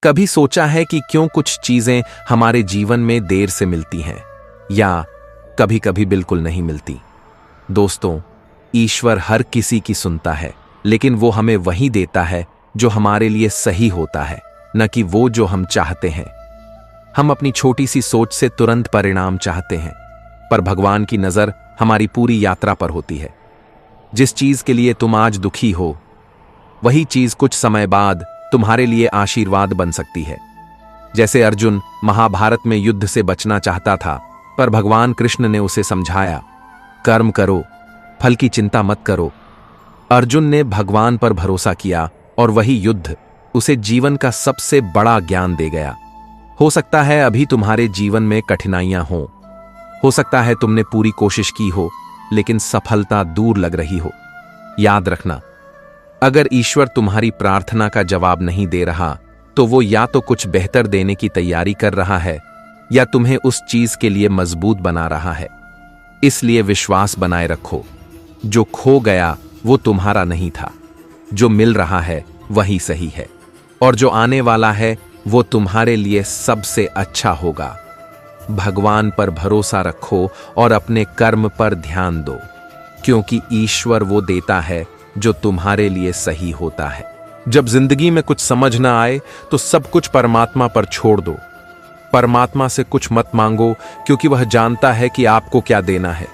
कभी सोचा है कि क्यों कुछ चीजें हमारे जीवन में देर से मिलती हैं या कभी कभी बिल्कुल नहीं मिलती? दोस्तों, ईश्वर हर किसी की सुनता है, लेकिन वो हमें वही देता है जो हमारे लिए सही होता है, न कि वो जो हम चाहते हैं। हम अपनी छोटी सी सोच से तुरंत परिणाम चाहते हैं, पर भगवान की नजर हमारी पूरी यात्रा पर होती है। जिस चीज के लिए तुम आज दुखी हो, वही चीज कुछ समय बाद तुम्हारे लिए आशीर्वाद बन सकती है। जैसे अर्जुन महाभारत में युद्ध से बचना चाहता था, पर भगवान कृष्ण ने उसे समझाया, कर्म करो, फल की चिंता मत करो। अर्जुन ने भगवान पर भरोसा किया और वही युद्ध उसे जीवन का सबसे बड़ा ज्ञान दे गया। हो सकता है अभी तुम्हारे जीवन में कठिनाइयां हो सकता है तुमने पूरी कोशिश की हो, लेकिन सफलता दूर लग रही हो। याद रखना, अगर ईश्वर तुम्हारी प्रार्थना का जवाब नहीं दे रहा, तो वो या तो कुछ बेहतर देने की तैयारी कर रहा है या तुम्हें उस चीज के लिए मजबूत बना रहा है। इसलिए विश्वास बनाए रखो, जो खो गया वो तुम्हारा नहीं था, जो मिल रहा है वही सही है, और जो आने वाला है वो तुम्हारे लिए सबसे अच्छा होगा। भगवान पर भरोसा रखो और अपने कर्म पर ध्यान दो, क्योंकि ईश्वर वो देता है जो तुम्हारे लिए सही होता है। जब जिंदगी में कुछ समझ ना आए तो सब कुछ परमात्मा पर छोड़ दो। परमात्मा से कुछ मत मांगो, क्योंकि वह जानता है कि आपको क्या देना है।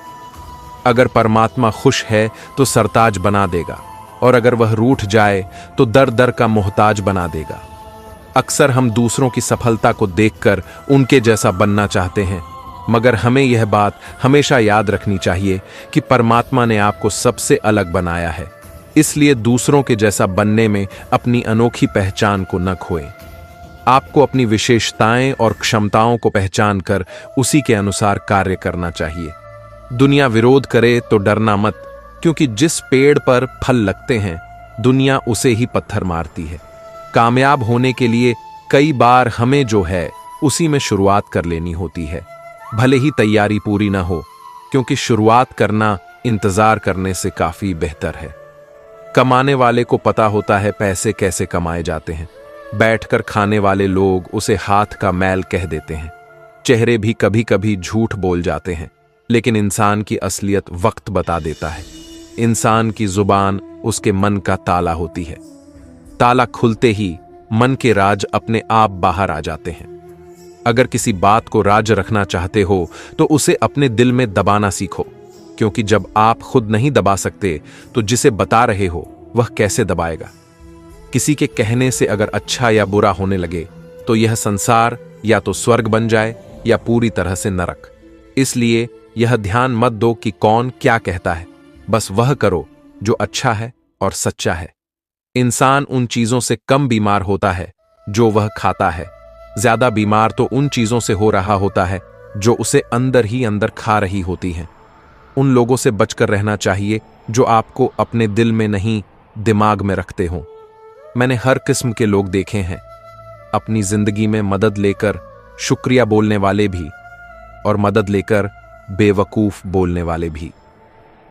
अगर परमात्मा खुश है तो सरताज बना देगा, और अगर वह रूठ जाए तो दर दर का मोहताज बना देगा। अक्सर हम दूसरों की सफलता को देखकर उनके जैसा बनना चाहते हैं, मगर हमें यह बात हमेशा याद रखनी चाहिए कि परमात्मा ने आपको सबसे अलग बनाया है। इसलिए दूसरों के जैसा बनने में अपनी अनोखी पहचान को न खोएं। आपको अपनी विशेषताएं और क्षमताओं को पहचान कर उसी के अनुसार कार्य करना चाहिए। दुनिया विरोध करे तो डरना मत, क्योंकि जिस पेड़ पर फल लगते हैं, दुनिया उसे ही पत्थर मारती है। कामयाब होने के लिए कई बार हमें जो है उसी में शुरुआत कर लेनी होती है, भले ही तैयारी पूरी ना हो, क्योंकि शुरुआत करना इंतजार करने से काफी बेहतर है। कमाने वाले को पता होता है पैसे कैसे कमाए जाते हैं। बैठकर खाने वाले लोग उसे हाथ का मैल कह देते हैं। चेहरे भी कभी कभी झूठ बोल जाते हैं, लेकिन इंसान की असलियत वक्त बता देता है। इंसान की जुबान उसके मन का ताला होती है। ताला खुलते ही मन के राज अपने आप बाहर आ जाते हैं। अगर किसी बात को राज रखना चाहते हो तो उसे अपने दिल में दबाना सीखो, क्योंकि जब आप खुद नहीं दबा सकते तो जिसे बता रहे हो वह कैसे दबाएगा। किसी के कहने से अगर अच्छा या बुरा होने लगे तो यह संसार या तो स्वर्ग बन जाए या पूरी तरह से नरक। इसलिए यह ध्यान मत दो कि कौन क्या कहता है, बस वह करो जो अच्छा है और सच्चा है। इंसान उन चीजों से कम बीमार होता है जो वह खाता है, ज्यादा बीमार तो उन चीजों से हो रहा होता है जो उसे अंदर ही अंदर खा रही होती हैं। उन लोगों से बचकर रहना चाहिए जो आपको अपने दिल में नहीं, दिमाग में रखते हों। मैंने हर किस्म के लोग देखे हैं, अपनी जिंदगी में मदद लेकर शुक्रिया बोलने वाले भी और मदद लेकर बेवकूफ बोलने वाले भी।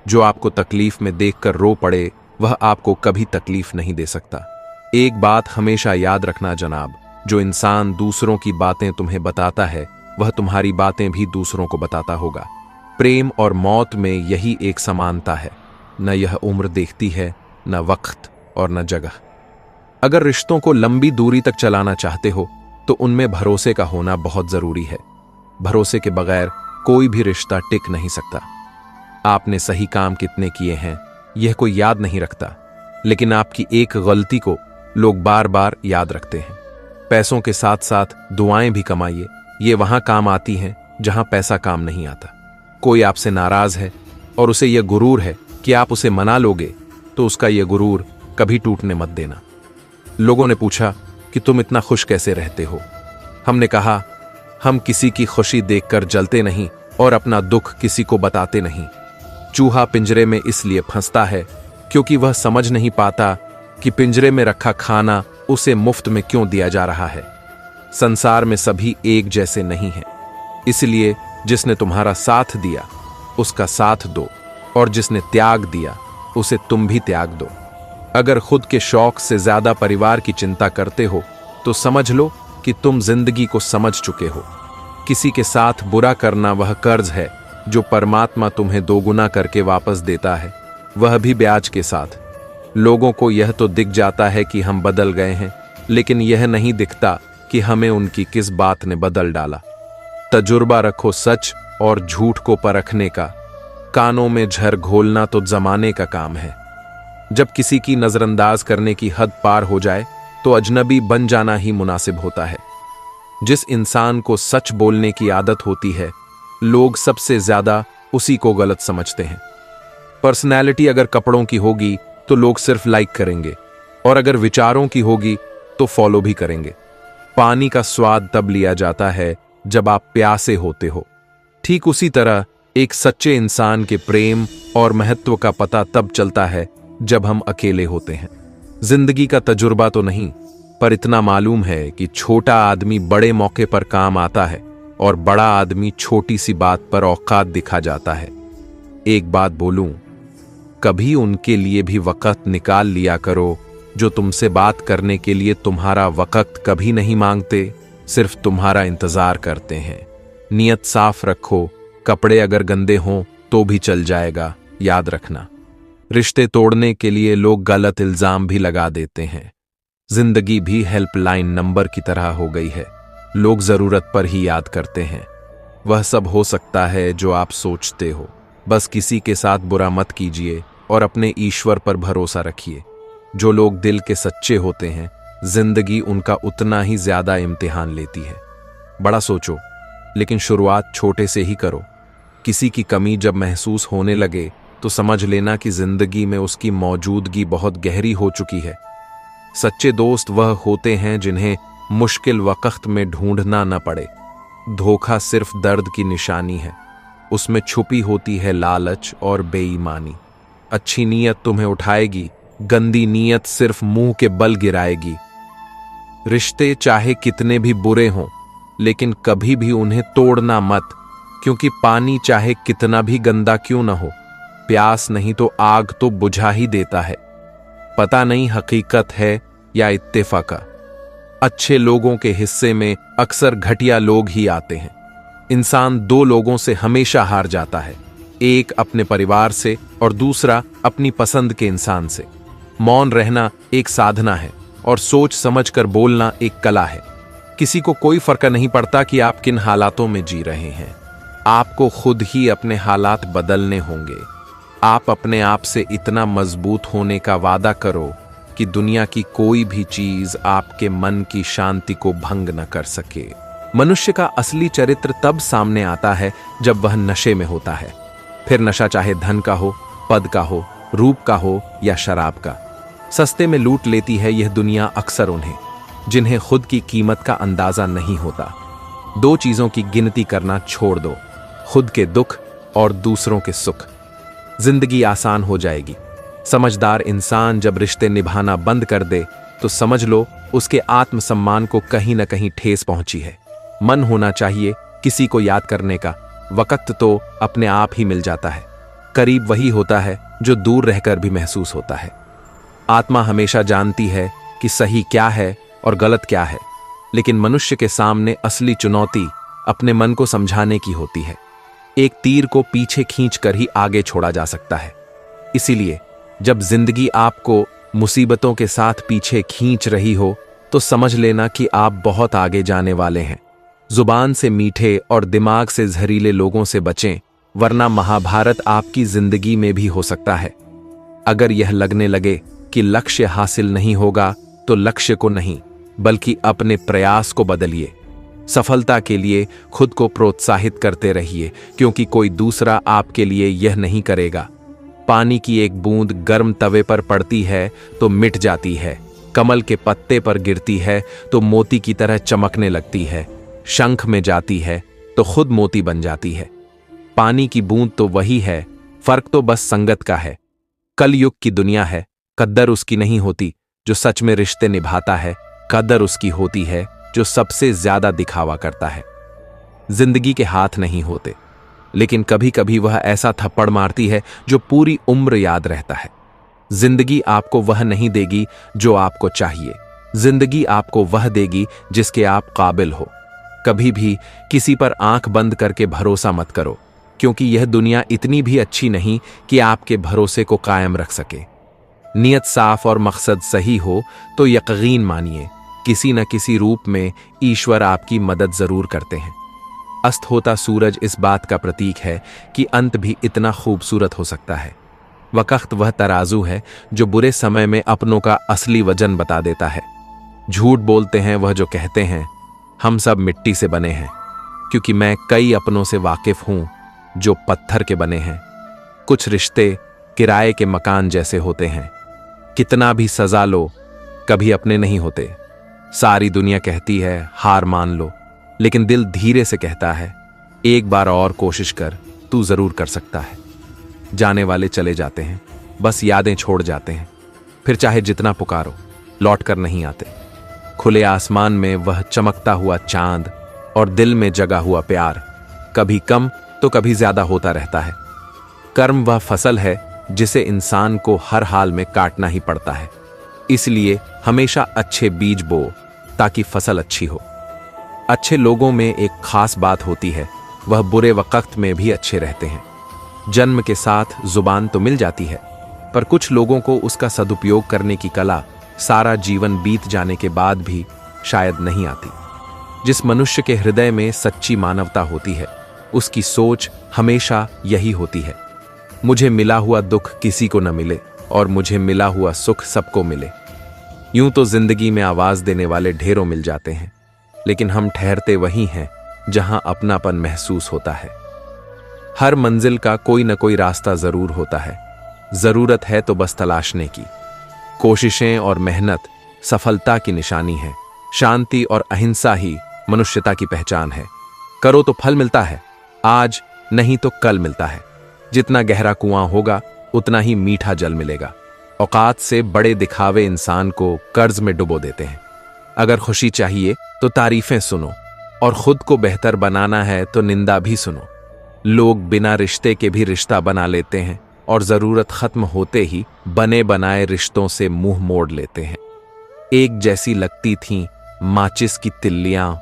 जो आपको तकलीफ में देखकर रो पड़े, वह आपको कभी तकलीफ नहीं दे सकता। एक बात हमेशा याद रखना जनाब, जो इंसान दूसरों की बातें तुम्हें बताता है, वह तुम्हारी बातें भी दूसरों को बताता होगा। प्रेम और मौत में यही एक समानता है, न यह उम्र देखती है, न वक्त और न जगह। अगर रिश्तों को लंबी दूरी तक चलाना चाहते हो तो उनमें भरोसे का होना बहुत जरूरी है। भरोसे के बगैर कोई भी रिश्ता टिक नहीं सकता। आपने सही काम कितने किए हैं यह कोई याद नहीं रखता, लेकिन आपकी एक गलती को लोग बार बार याद रखते हैं। पैसों के साथ साथ दुआएं भी कमाइए, ये वहां काम आती हैं जहां पैसा काम नहीं आता। कोई आपसे नाराज है और उसे यह गुरूर है कि आप उसे मना लोगे, तो उसका यह गुरूर कभी टूटने मत देना। लोगों ने पूछा कि तुम इतना खुश कैसे रहते हो? हमने कहा, हम किसी की खुशी देखकर जलते नहीं और अपना दुख किसी को बताते नहीं। चूहा पिंजरे में इसलिए फंसता है क्योंकि वह समझ नहीं पाता कि पिंजरे में रखा खाना उसे मुफ्त में क्यों दिया जा रहा है। संसार में सभी एक जैसे नहीं हैं, इसलिए जिसने तुम्हारा साथ दिया उसका साथ दो, और जिसने त्याग दिया उसे तुम भी त्याग दो। अगर खुद के शौक से ज्यादा परिवार की चिंता करते हो तो समझ लो कि तुम जिंदगी को समझ चुके हो। किसी के साथ बुरा करना वह कर्ज है जो परमात्मा तुम्हें दोगुना करके वापस देता है, वह भी ब्याज के साथ। लोगों को यह तो दिख जाता है कि हम बदल गए हैं, लेकिन यह नहीं दिखता कि हमें उनकी किस बात ने बदल डाला। तजुर्बा रखो सच और झूठ को परखने का, कानों में झर घोलना तो जमाने का काम है। जब किसी की नजरअंदाज करने की हद पार हो जाए तो अजनबी बन जाना ही मुनासिब होता है। जिस इंसान को सच बोलने की आदत होती है, लोग सबसे ज्यादा उसी को गलत समझते हैं। पर्सनैलिटी अगर कपड़ों की होगी तो लोग सिर्फ लाइक करेंगे, और अगर विचारों की होगी तो फॉलो भी करेंगे। पानी का स्वाद तब लिया जाता है जब आप प्यासे होते हो। ठीक उसी तरह एक सच्चे इंसान के प्रेम और महत्व का पता तब चलता है जब हम अकेले होते हैं। जिंदगी का तजुर्बा तो नहीं, पर इतना मालूम है कि छोटा आदमी बड़े मौके पर काम आता है और बड़ा आदमी छोटी सी बात पर औकात दिखा जाता है। एक बात बोलूं, कभी उनके लिए भी वक्त निकाल लिया करो जो तुमसे बात करने के लिए तुम्हारा वक्त कभी नहीं मांगते, सिर्फ तुम्हारा इंतजार करते हैं। नियत साफ रखो, कपड़े अगर गंदे हों तो भी चल जाएगा, याद रखना। रिश्ते तोड़ने के लिए लोग गलत इल्जाम भी लगा देते हैं। जिंदगी भी हेल्पलाइन नंबर की तरह हो गई है, लोग जरूरत पर ही याद करते हैं। वह सब हो सकता है जो आप सोचते हो। बस किसी के साथ बुरा मत कीजिए और अपने ईश्वर पर भरोसा रखिए। जो लोग दिल के सच्चे होते हैं, जिंदगी उनका उतना ही ज्यादा इम्तिहान लेती है। बड़ा सोचो, लेकिन शुरुआत छोटे से ही करो। किसी की कमी जब महसूस होने लगे तो समझ लेना कि जिंदगी में उसकी मौजूदगी बहुत गहरी हो चुकी है। सच्चे दोस्त वह होते हैं जिन्हें मुश्किल वक्त में ढूंढना न पड़े। धोखा सिर्फ दर्द की निशानी है, उसमें छुपी होती है लालच और बेईमानी। अच्छी नीयत तुम्हें उठाएगी, गंदी नीयत सिर्फ मुंह के बल गिराएगी। रिश्ते चाहे कितने भी बुरे हों, लेकिन कभी भी उन्हें तोड़ना मत, क्योंकि पानी चाहे कितना भी गंदा क्यों न हो, प्यास नहीं तो आग तो बुझा ही देता है। पता नहीं हकीकत है या इत्तेफाका, अच्छे लोगों के हिस्से में अक्सर घटिया लोग ही आते हैं। इंसान दो लोगों से हमेशा हार जाता है, एक अपने परिवार से और दूसरा अपनी पसंद के इंसान से। मौन रहना एक साधना है और सोच समझकर बोलना एक कला है। किसी को कोई फर्क नहीं पड़ता कि आप किन हालातों में जी रहे हैं, आपको खुद ही अपने हालात बदलने होंगे। आप अपने आप से इतना मजबूत होने का वादा करो कि दुनिया की कोई भी चीज आपके मन की शांति को भंग न कर सके। मनुष्य का असली चरित्र तब सामने आता है जब वह नशे में होता है। फिर नशा चाहे धन का हो, पद का हो, रूप का हो या शराब का। सस्ते में लूट लेती है यह दुनिया अक्सर उन्हें जिन्हें खुद की कीमत का अंदाजा नहीं होता। दो चीजों की गिनती करना छोड़ दो, खुद के दुख और दूसरों के सुख। जिंदगी आसान हो जाएगी। समझदार इंसान जब रिश्ते निभाना बंद कर दे तो समझ लो उसके आत्मसम्मान को कहीं न कहीं ठेस पहुंची है। मन होना चाहिए किसी को याद करने का, वक्त तो अपने आप ही मिल जाता है। करीब वही होता है जो दूर रहकर भी महसूस होता है। आत्मा हमेशा जानती है कि सही क्या है और गलत क्या है, लेकिन मनुष्य के सामने असली चुनौती अपने मन को समझाने की होती है। एक तीर को पीछे खींचकर ही आगे छोड़ा जा सकता है। इसीलिए जब जिंदगी आपको मुसीबतों के साथ पीछे खींच रही हो तो समझ लेना कि आप बहुत आगे जाने वाले हैं। जुबान से मीठे और दिमाग से जहरीले लोगों से बचें, वरना महाभारत आपकी जिंदगी में भी हो सकता है। अगर यह लगने लगे कि लक्ष्य हासिल नहीं होगा तो लक्ष्य को नहीं बल्कि अपने प्रयास को बदलिए। सफलता के लिए खुद को प्रोत्साहित करते रहिए, क्योंकि कोई दूसरा आपके लिए यह नहीं करेगा। पानी की एक बूंद गर्म तवे पर पड़ती है तो मिट जाती है, कमल के पत्ते पर गिरती है तो मोती की तरह चमकने लगती है, शंख में जाती है तो खुद मोती बन जाती है। पानी की बूंद तो वही है, फर्क तो बस संगत का है। कलयुग की दुनिया है, कद्दर उसकी नहीं होती जो सच में रिश्ते निभाता है, कद्दर उसकी होती है जो सबसे ज्यादा दिखावा करता है। जिंदगी के हाथ नहीं होते, लेकिन कभी कभी वह ऐसा थप्पड़ मारती है जो पूरी उम्र याद रहता है। जिंदगी आपको वह नहीं देगी जो आपको चाहिए, जिंदगी आपको वह देगी जिसके आप काबिल हो। कभी भी किसी पर आंख बंद करके भरोसा मत करो, क्योंकि यह दुनिया इतनी भी अच्छी नहीं कि आपके भरोसे को कायम रख सके। नियत साफ और मकसद सही हो तो यकीन मानिए किसी न किसी रूप में ईश्वर आपकी मदद जरूर करते हैं। अस्त होता सूरज इस बात का प्रतीक है कि अंत भी इतना खूबसूरत हो सकता है। वक्त वह तराजू है जो बुरे समय में अपनों का असली वजन बता देता है। झूठ बोलते हैं वह जो कहते हैं हम सब मिट्टी से बने हैं, क्योंकि मैं कई अपनों से वाकिफ हूं जो पत्थर के बने हैं। कुछ रिश्ते किराए के मकान जैसे होते हैं, कितना भी सजा लो कभी अपने नहीं होते। सारी दुनिया कहती है हार मान लो, लेकिन दिल धीरे से कहता है एक बार और कोशिश कर, तू जरूर कर सकता है। जाने वाले चले जाते हैं, बस यादें छोड़ जाते हैं, फिर चाहे जितना पुकारो लौट कर नहीं आते। खुले आसमान में वह चमकता हुआ चांद और दिल में जगा हुआ प्यार कभी कम तो कभी ज्यादा होता रहता है। कर्म वह फसल है जिसे इंसान को हर हाल में काटना ही पड़ता है, इसलिए हमेशा अच्छे बीज बो ताकि फसल अच्छी हो। अच्छे लोगों में एक खास बात होती है, वह बुरे वक्त में भी अच्छे रहते हैं। जन्म के साथ जुबान तो मिल जाती है, पर कुछ लोगों को उसका सदुपयोग करने की कला सारा जीवन बीत जाने के बाद भी शायद नहीं आती। जिस मनुष्य के हृदय में सच्ची मानवता होती है उसकी सोच हमेशा यही होती है, मुझे मिला हुआ दुख किसी को न मिले और मुझे मिला हुआ सुख सबको मिले। यूं तो जिंदगी में आवाज देने वाले ढेरों मिल जाते हैं, लेकिन हम ठहरते वहीं हैं जहां अपनापन महसूस होता है। हर मंजिल का कोई न कोई रास्ता जरूर होता है, जरूरत है तो बस तलाशने की। कोशिशें और मेहनत सफलता की निशानी है। शांति और अहिंसा ही मनुष्यता की पहचान है। करो तो फल मिलता है, आज नहीं तो कल मिलता है। जितना गहरा कुआं होगा उतना ही मीठा जल मिलेगा। औकात से बड़े दिखावे इंसान को कर्ज में डुबो देते हैं। अगर खुशी चाहिए तो तारीफें सुनो, और खुद को बेहतर बनाना है तो निंदा भी सुनो। लोग बिना रिश्ते के भी रिश्ता बना लेते हैं और जरूरत खत्म होते ही बने बनाए रिश्तों से मुंह मोड़ लेते हैं। एक जैसी लगती थीं माचिस की तिल्लियां,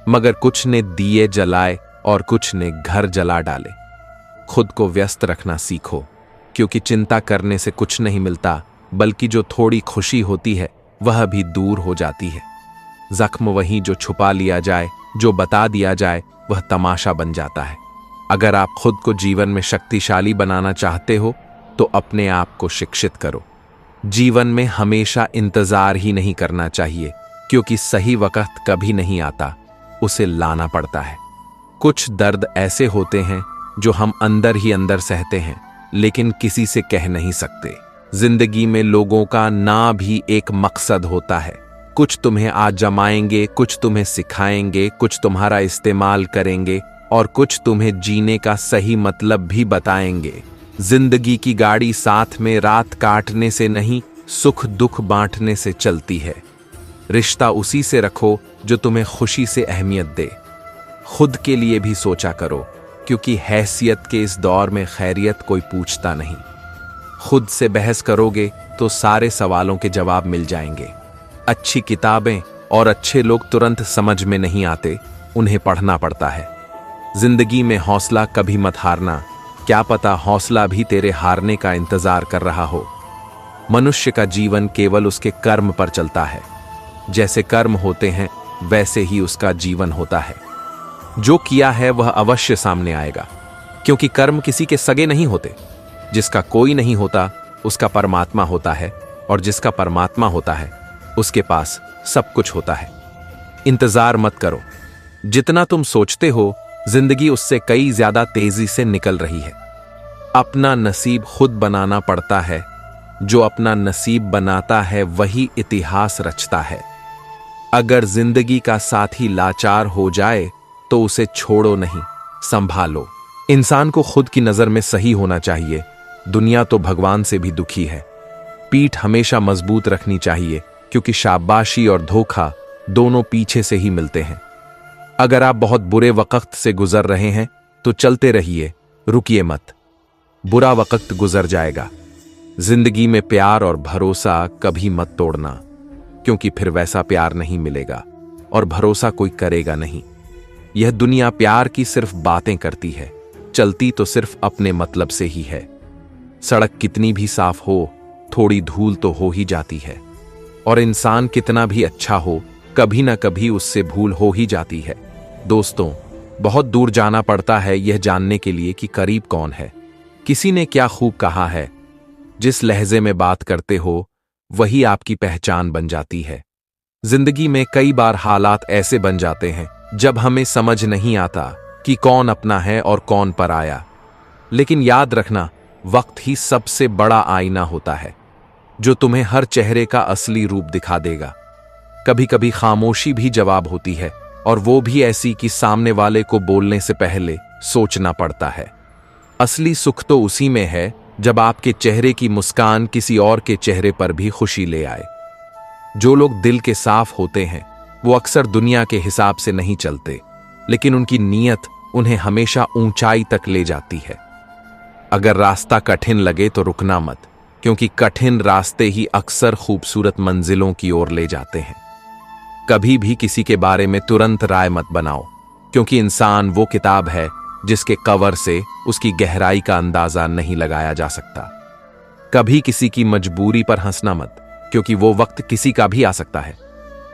मगर कुछ ने दिए जलाए और कुछ ने घर जला डाले। खुद को व्यस्त रखना सीखो, क्योंकि चिंता करने से कुछ नहीं मिलता, बल्कि जो थोड़ी खुशी होती है वह भी दूर हो जाती है। जख्म वही जो छुपा लिया जाए, जो बता दिया जाए वह तमाशा बन जाता है। अगर आप खुद को जीवन में शक्तिशाली बनाना चाहते हो तो अपने आप को शिक्षित करो। जीवन में हमेशा इंतजार ही नहीं करना चाहिए, क्योंकि सही वक्त कभी नहीं आता, उसे लाना पड़ता है। कुछ दर्द ऐसे होते हैं जो हम अंदर ही अंदर सहते हैं, लेकिन किसी से कह नहीं सकते। जिंदगी में लोगों का ना भी एक मकसद होता है। कुछ तुम्हें आजमाएंगे, कुछ तुम्हें सिखाएंगे, कुछ तुम्हारा इस्तेमाल करेंगे और कुछ तुम्हें जीने का सही मतलब भी बताएंगे। जिंदगी की गाड़ी साथ में रात काटने से नहीं, सुख दुख बांटने से चलती है। रिश्ता उसी से रखो जो तुम्हें खुशी से अहमियत दे। खुद के लिए भी सोचा करो, क्योंकि हैसियत के इस दौर में खैरियत कोई पूछता नहीं। खुद से बहस करोगे तो सारे सवालों के जवाब मिल जाएंगे। अच्छी किताबें और अच्छे लोग तुरंत समझ में नहीं आते, उन्हें पढ़ना पड़ता है। जिंदगी में हौसला कभी मत हारना, क्या पता हौसला भी तेरे हारने का इंतजार कर रहा हो। मनुष्य का जीवन केवल उसके कर्म पर चलता है। जैसे कर्म होते हैं वैसे ही उसका जीवन होता है। जो किया है वह अवश्य सामने आएगा, क्योंकि कर्म किसी के सगे नहीं होते। जिसका कोई नहीं होता उसका परमात्मा होता है, और जिसका परमात्मा होता है उसके पास सब कुछ होता है। इंतजार मत करो, जितना तुम सोचते हो जिंदगी उससे कई ज्यादा तेजी से निकल रही है। अपना नसीब खुद बनाना पड़ता है, जो अपना नसीब बनाता है वही इतिहास रचता है। अगर जिंदगी का साथी लाचार हो जाए तो उसे छोड़ो नहीं, संभालो। इंसान को खुद की नजर में सही होना चाहिए, दुनिया तो भगवान से भी दुखी है। पीठ हमेशा मजबूत रखनी चाहिए, क्योंकि शाबाशी और धोखा दोनों पीछे से ही मिलते हैं। अगर आप बहुत बुरे वक्त से गुजर रहे हैं तो चलते रहिए, रुकिए मत। बुरा वक्त गुजर जाएगा। जिंदगी में प्यार और भरोसा कभी मत तोड़ना। क्योंकि फिर वैसा प्यार नहीं मिलेगा और भरोसा कोई करेगा नहीं। यह दुनिया प्यार की सिर्फ बातें करती है, चलती तो सिर्फ अपने मतलब से ही है। सड़क कितनी भी साफ हो, थोड़ी धूल तो हो ही जाती है, और इंसान कितना भी अच्छा हो, कभी ना कभी उससे भूल हो ही जाती है। दोस्तों, बहुत दूर जाना पड़ता है यह जानने के लिए कि करीब कौन है। किसी ने क्या खूब कहा है, जिस लहजे में बात करते हो वही आपकी पहचान बन जाती है। जिंदगी में कई बार हालात ऐसे बन जाते हैं जब हमें समझ नहीं आता कि कौन अपना है और कौन पराया। लेकिन याद रखना, वक्त ही सबसे बड़ा आईना होता है जो तुम्हें हर चेहरे का असली रूप दिखा देगा। कभी कभी खामोशी भी जवाब होती है, और वो भी ऐसी कि सामने वाले को बोलने से पहले सोचना पड़ता है। असली सुख तो उसी में है जब आपके चेहरे की मुस्कान किसी और के चेहरे पर भी खुशी ले आए। जो लोग दिल के साफ होते हैं वो अक्सर दुनिया के हिसाब से नहीं चलते, लेकिन उनकी नीयत उन्हें हमेशा ऊंचाई तक ले जाती है। अगर रास्ता कठिन लगे तो रुकना मत, क्योंकि कठिन रास्ते ही अक्सर खूबसूरत मंजिलों की ओर ले जाते हैं। कभी भी किसी के बारे में तुरंत राय मत बनाओ, क्योंकि इंसान वो किताब है जिसके कवर से उसकी गहराई का अंदाजा नहीं लगाया जा सकता। कभी किसी की मजबूरी पर हंसना मत, क्योंकि वो वक्त किसी का भी आ सकता है।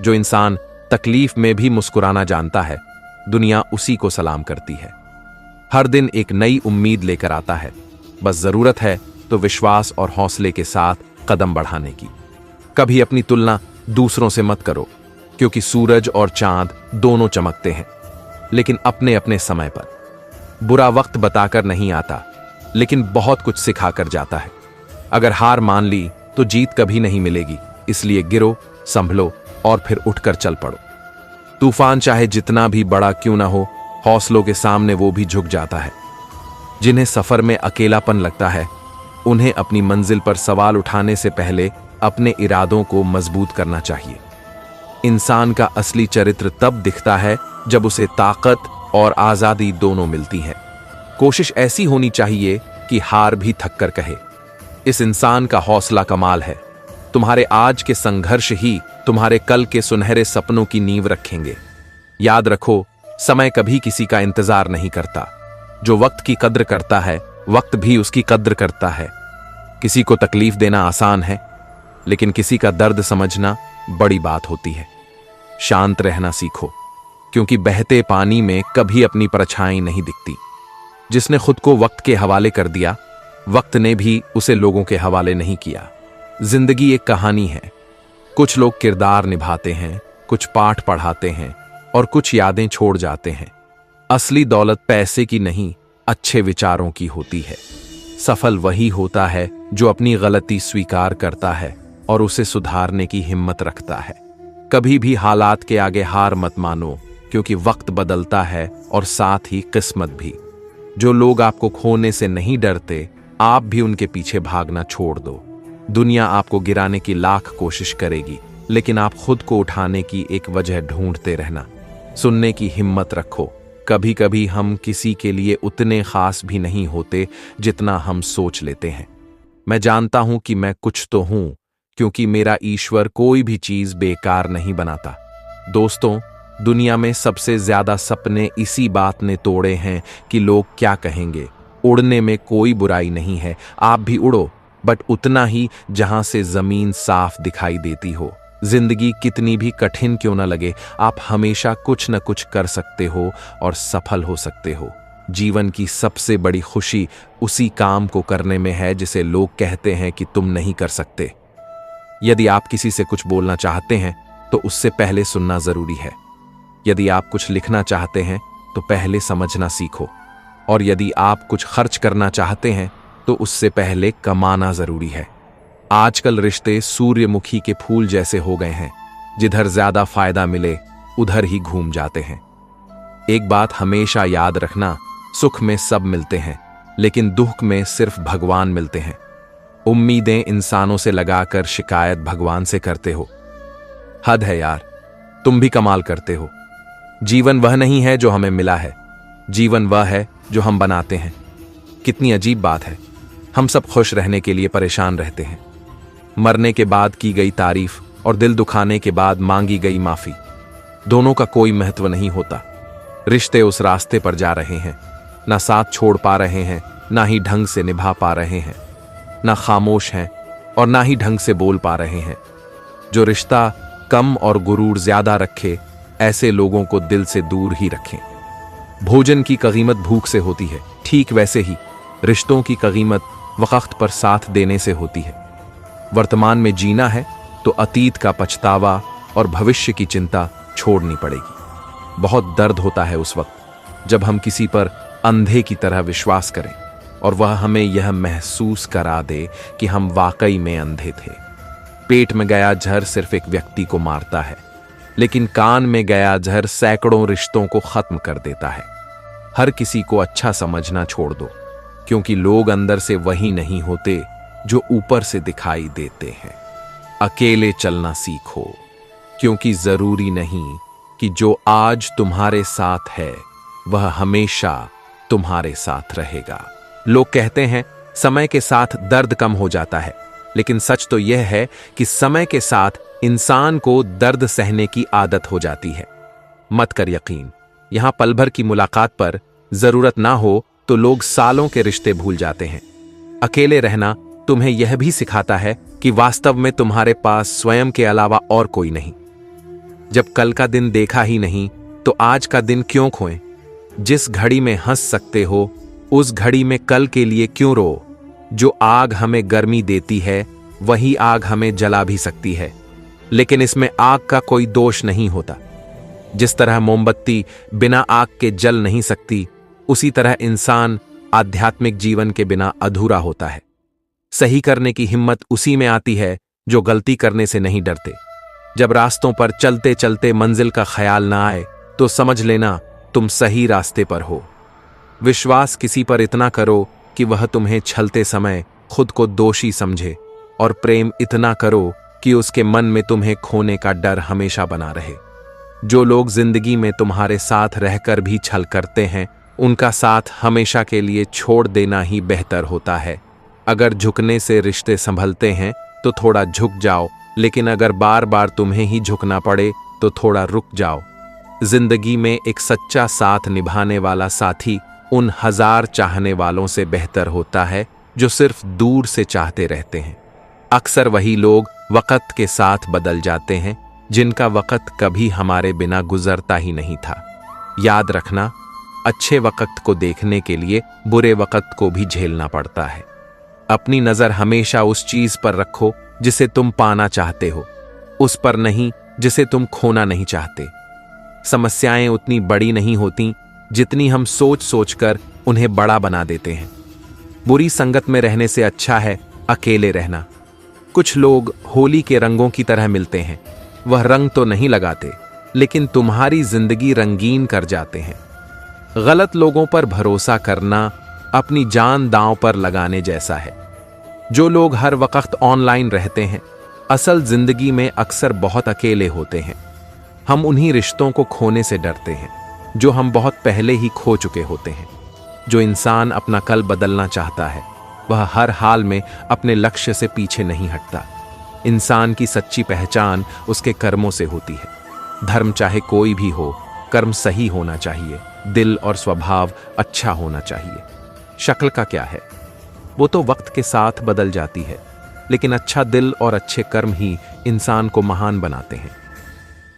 जो इंसान तकलीफ में भी मुस्कुराना जानता है, दुनिया उसी को सलाम करती है। हर दिन एक नई उम्मीद लेकर आता है, बस जरूरत है तो विश्वास और हौसले के साथ कदम बढ़ाने की। कभी अपनी तुलना दूसरों से मत करो, क्योंकि सूरज और चांद दोनों चमकते हैं, लेकिन अपने अपने समय पर। बुरा वक्त बताकर नहीं आता, लेकिन बहुत कुछ सिखाकर जाता है। अगर हार मान ली तो जीत कभी नहीं मिलेगी, इसलिए गिरो, संभलो और फिर उठकर चल पड़ो। तूफान चाहे जितना भी बड़ा क्यों ना हो, हौसलों के सामने वो भी झुक जाता है। जिन्हें सफर में अकेलापन लगता है, उन्हें अपनी मंजिल पर सवाल उठाने से पहले अपने इरादों को मजबूत करना चाहिए। इंसान का असली चरित्र तब दिखता है जब उसे ताकत और आजादी दोनों मिलती है। कोशिश ऐसी होनी चाहिए कि हार भी थक कर कहे, इस इंसान का हौसला कमाल है। तुम्हारे आज के संघर्ष ही तुम्हारे कल के सुनहरे सपनों की नींव रखेंगे। याद रखो, समय कभी किसी का इंतजार नहीं करता। जो वक्त की कद्र करता है, वक्त भी उसकी कद्र करता है। किसी को तकलीफ देना आसान है, लेकिन किसी का दर्द समझना बड़ी बात होती है। शांत रहना सीखो, क्योंकि बहते पानी में कभी अपनी परछाई नहीं दिखती। जिसने खुद को वक्त के हवाले कर दिया, वक्त ने भी उसे लोगों के हवाले नहीं किया। जिंदगी एक कहानी है। कुछ लोग किरदार निभाते हैं, कुछ पाठ पढ़ाते हैं और कुछ यादें छोड़ जाते हैं। असली दौलत पैसे की नहीं, अच्छे विचारों की होती है। सफल वही होता है जो अपनी गलती स्वीकार करता है और उसे सुधारने की हिम्मत रखता है। कभी भी हालात के आगे हार मत मानो, क्योंकि वक्त बदलता है और साथ ही किस्मत भी। जो लोग आपको खोने से नहीं डरते, आप भी उनके पीछे भागना छोड़ दो। दुनिया आपको गिराने की लाख कोशिश करेगी, लेकिन आप खुद को उठाने की एक वजह ढूंढते रहना। सुनने की हिम्मत रखो। कभी कभी हम किसी के लिए उतने खास भी नहीं होते जितना हम सोच लेते हैं। मैं जानता हूं कि मैं कुछ तो हूं, क्योंकि मेरा ईश्वर कोई भी चीज बेकार नहीं बनाता। दोस्तों, दुनिया में सबसे ज्यादा सपने इसी बात ने तोड़े हैं कि लोग क्या कहेंगे। उड़ने में कोई बुराई नहीं है, आप भी उड़ो, बट उतना ही जहां से जमीन साफ दिखाई देती हो। जिंदगी कितनी भी कठिन क्यों न लगे, आप हमेशा कुछ न कुछ कर सकते हो और सफल हो सकते हो। जीवन की सबसे बड़ी खुशी उसी काम को करने में है जिसे लोग कहते हैं कि तुम नहीं कर सकते। यदि आप किसी से कुछ बोलना चाहते हैं तो उससे पहले सुनना जरूरी है। यदि आप कुछ लिखना चाहते हैं तो पहले समझना सीखो, और यदि आप कुछ खर्च करना चाहते हैं तो उससे पहले कमाना जरूरी है। आजकल रिश्ते सूर्यमुखी के फूल जैसे हो गए हैं, जिधर ज्यादा फायदा मिले उधर ही घूम जाते हैं। एक बात हमेशा याद रखना, सुख में सब मिलते हैं, लेकिन दुख में सिर्फ भगवान मिलते हैं। उम्मीदें इंसानों से लगाकर शिकायत भगवान से करते हो। हद है यार, तुम भी कमाल करते हो। जीवन वह नहीं है जो हमें मिला है, जीवन वह है जो हम बनाते हैं। कितनी अजीब बात है, हम सब खुश रहने के लिए परेशान रहते हैं। मरने के बाद की गई तारीफ और दिल दुखाने के बाद मांगी गई माफी, दोनों का कोई महत्व नहीं होता। रिश्ते उस रास्ते पर जा रहे हैं, ना साथ छोड़ पा रहे हैं, ना ही ढंग से निभा पा रहे हैं, ना खामोश हैं और ना ही ढंग से बोल पा रहे हैं। जो रिश्ता कम और गुरूर ज्यादा रखे, ऐसे लोगों को दिल से दूर ही रखें। भोजन की कीमत भूख से होती है, ठीक वैसे ही रिश्तों की कीमत वक्त पर साथ देने से होती है। वर्तमान में जीना है तो अतीत का पछतावा और भविष्य की चिंता छोड़नी पड़ेगी। बहुत दर्द होता है उस वक्त जब हम किसी पर अंधे की तरह विश्वास करें और वह हमें यह महसूस करा दे कि हम वाकई में अंधे थे। पेट में गया जहर सिर्फ एक व्यक्ति को मारता है, लेकिन कान में गया जहर सैकड़ों रिश्तों को खत्म कर देता है। हर किसी को अच्छा समझना छोड़ दो, क्योंकि लोग अंदर से वही नहीं होते जो ऊपर से दिखाई देते हैं। अकेले चलना सीखो, क्योंकि जरूरी नहीं कि जो आज तुम्हारे साथ है वह हमेशा तुम्हारे साथ रहेगा। लोग कहते हैं समय के साथ दर्द कम हो जाता है, लेकिन सच तो यह है कि समय के साथ इंसान को दर्द सहने की आदत हो जाती है। मत कर यकीन, यहां पल भर की मुलाकात पर जरूरत ना हो तो लोग सालों के रिश्ते भूल जाते हैं। अकेले रहना तुम्हें यह भी सिखाता है कि वास्तव में तुम्हारे पास स्वयं के अलावा और कोई नहीं। जब कल का दिन देखा ही नहीं तो आज का दिन क्यों खोएं? जिस घड़ी में हंस सकते हो उस घड़ी में कल के लिए क्यों रो? जो आग हमें गर्मी देती है वही आग हमें जला भी सकती है, लेकिन इसमें आग का कोई दोष नहीं होता। जिस तरह मोमबत्ती बिना आग के जल नहीं सकती, उसी तरह इंसान आध्यात्मिक जीवन के बिना अधूरा होता है। सही करने की हिम्मत उसी में आती है जो गलती करने से नहीं डरते। जब रास्तों पर चलते चलते मंजिल का ख्याल ना आए तो समझ लेना तुम सही रास्ते पर हो। विश्वास किसी पर इतना करो कि वह तुम्हें छलते समय खुद को दोषी समझे, और प्रेम इतना करो कि उसके मन में तुम्हें खोने का डर हमेशा बना रहे। जो लोग जिंदगी में तुम्हारे साथ रहकर भी छल करते हैं, उनका साथ हमेशा के लिए छोड़ देना ही बेहतर होता है। अगर झुकने से रिश्ते संभलते हैं तो थोड़ा झुक जाओ, लेकिन अगर बार बार तुम्हें ही झुकना पड़े तो थोड़ा रुक जाओ। जिंदगी में एक सच्चा साथ निभाने वाला साथी उन 1000 चाहने वालों से बेहतर होता है जो सिर्फ दूर से चाहते रहते हैं। अक्सर वही लोग वक्त के साथ बदल जाते हैं जिनका वक्त कभी हमारे बिना गुजरता ही नहीं था। याद रखना, अच्छे वक्त को देखने के लिए बुरे वक्त को भी झेलना पड़ता है। अपनी नजर हमेशा उस चीज पर रखो जिसे तुम पाना चाहते हो, उस पर नहीं जिसे तुम खोना नहीं चाहते। समस्याएं उतनी बड़ी नहीं होती जितनी हम सोच सोचकर उन्हें बड़ा बना देते हैं। बुरी संगत में रहने से अच्छा है अकेले रहना। कुछ लोग होली के रंगों की तरह मिलते हैं, वह रंग तो नहीं लगाते, लेकिन तुम्हारी जिंदगी रंगीन कर जाते हैं। गलत लोगों पर भरोसा करना अपनी जान दांव पर लगाने जैसा है। जो लोग हर वक्त ऑनलाइन रहते हैं, असल जिंदगी में अक्सर बहुत अकेले होते हैं। हम उन्हीं रिश्तों को खोने से डरते हैं जो हम बहुत पहले ही खो चुके होते हैं। जो इंसान अपना कल बदलना चाहता है, वह हर हाल में अपने लक्ष्य से पीछे नहीं हटता। इंसान की सच्ची पहचान उसके कर्मों से होती है। धर्म चाहे कोई भी हो, कर्म सही होना चाहिए, दिल और स्वभाव अच्छा होना चाहिए। शक्ल का क्या है, वो तो वक्त के साथ बदल जाती है, लेकिन अच्छा दिल और अच्छे कर्म ही इंसान को महान बनाते हैं।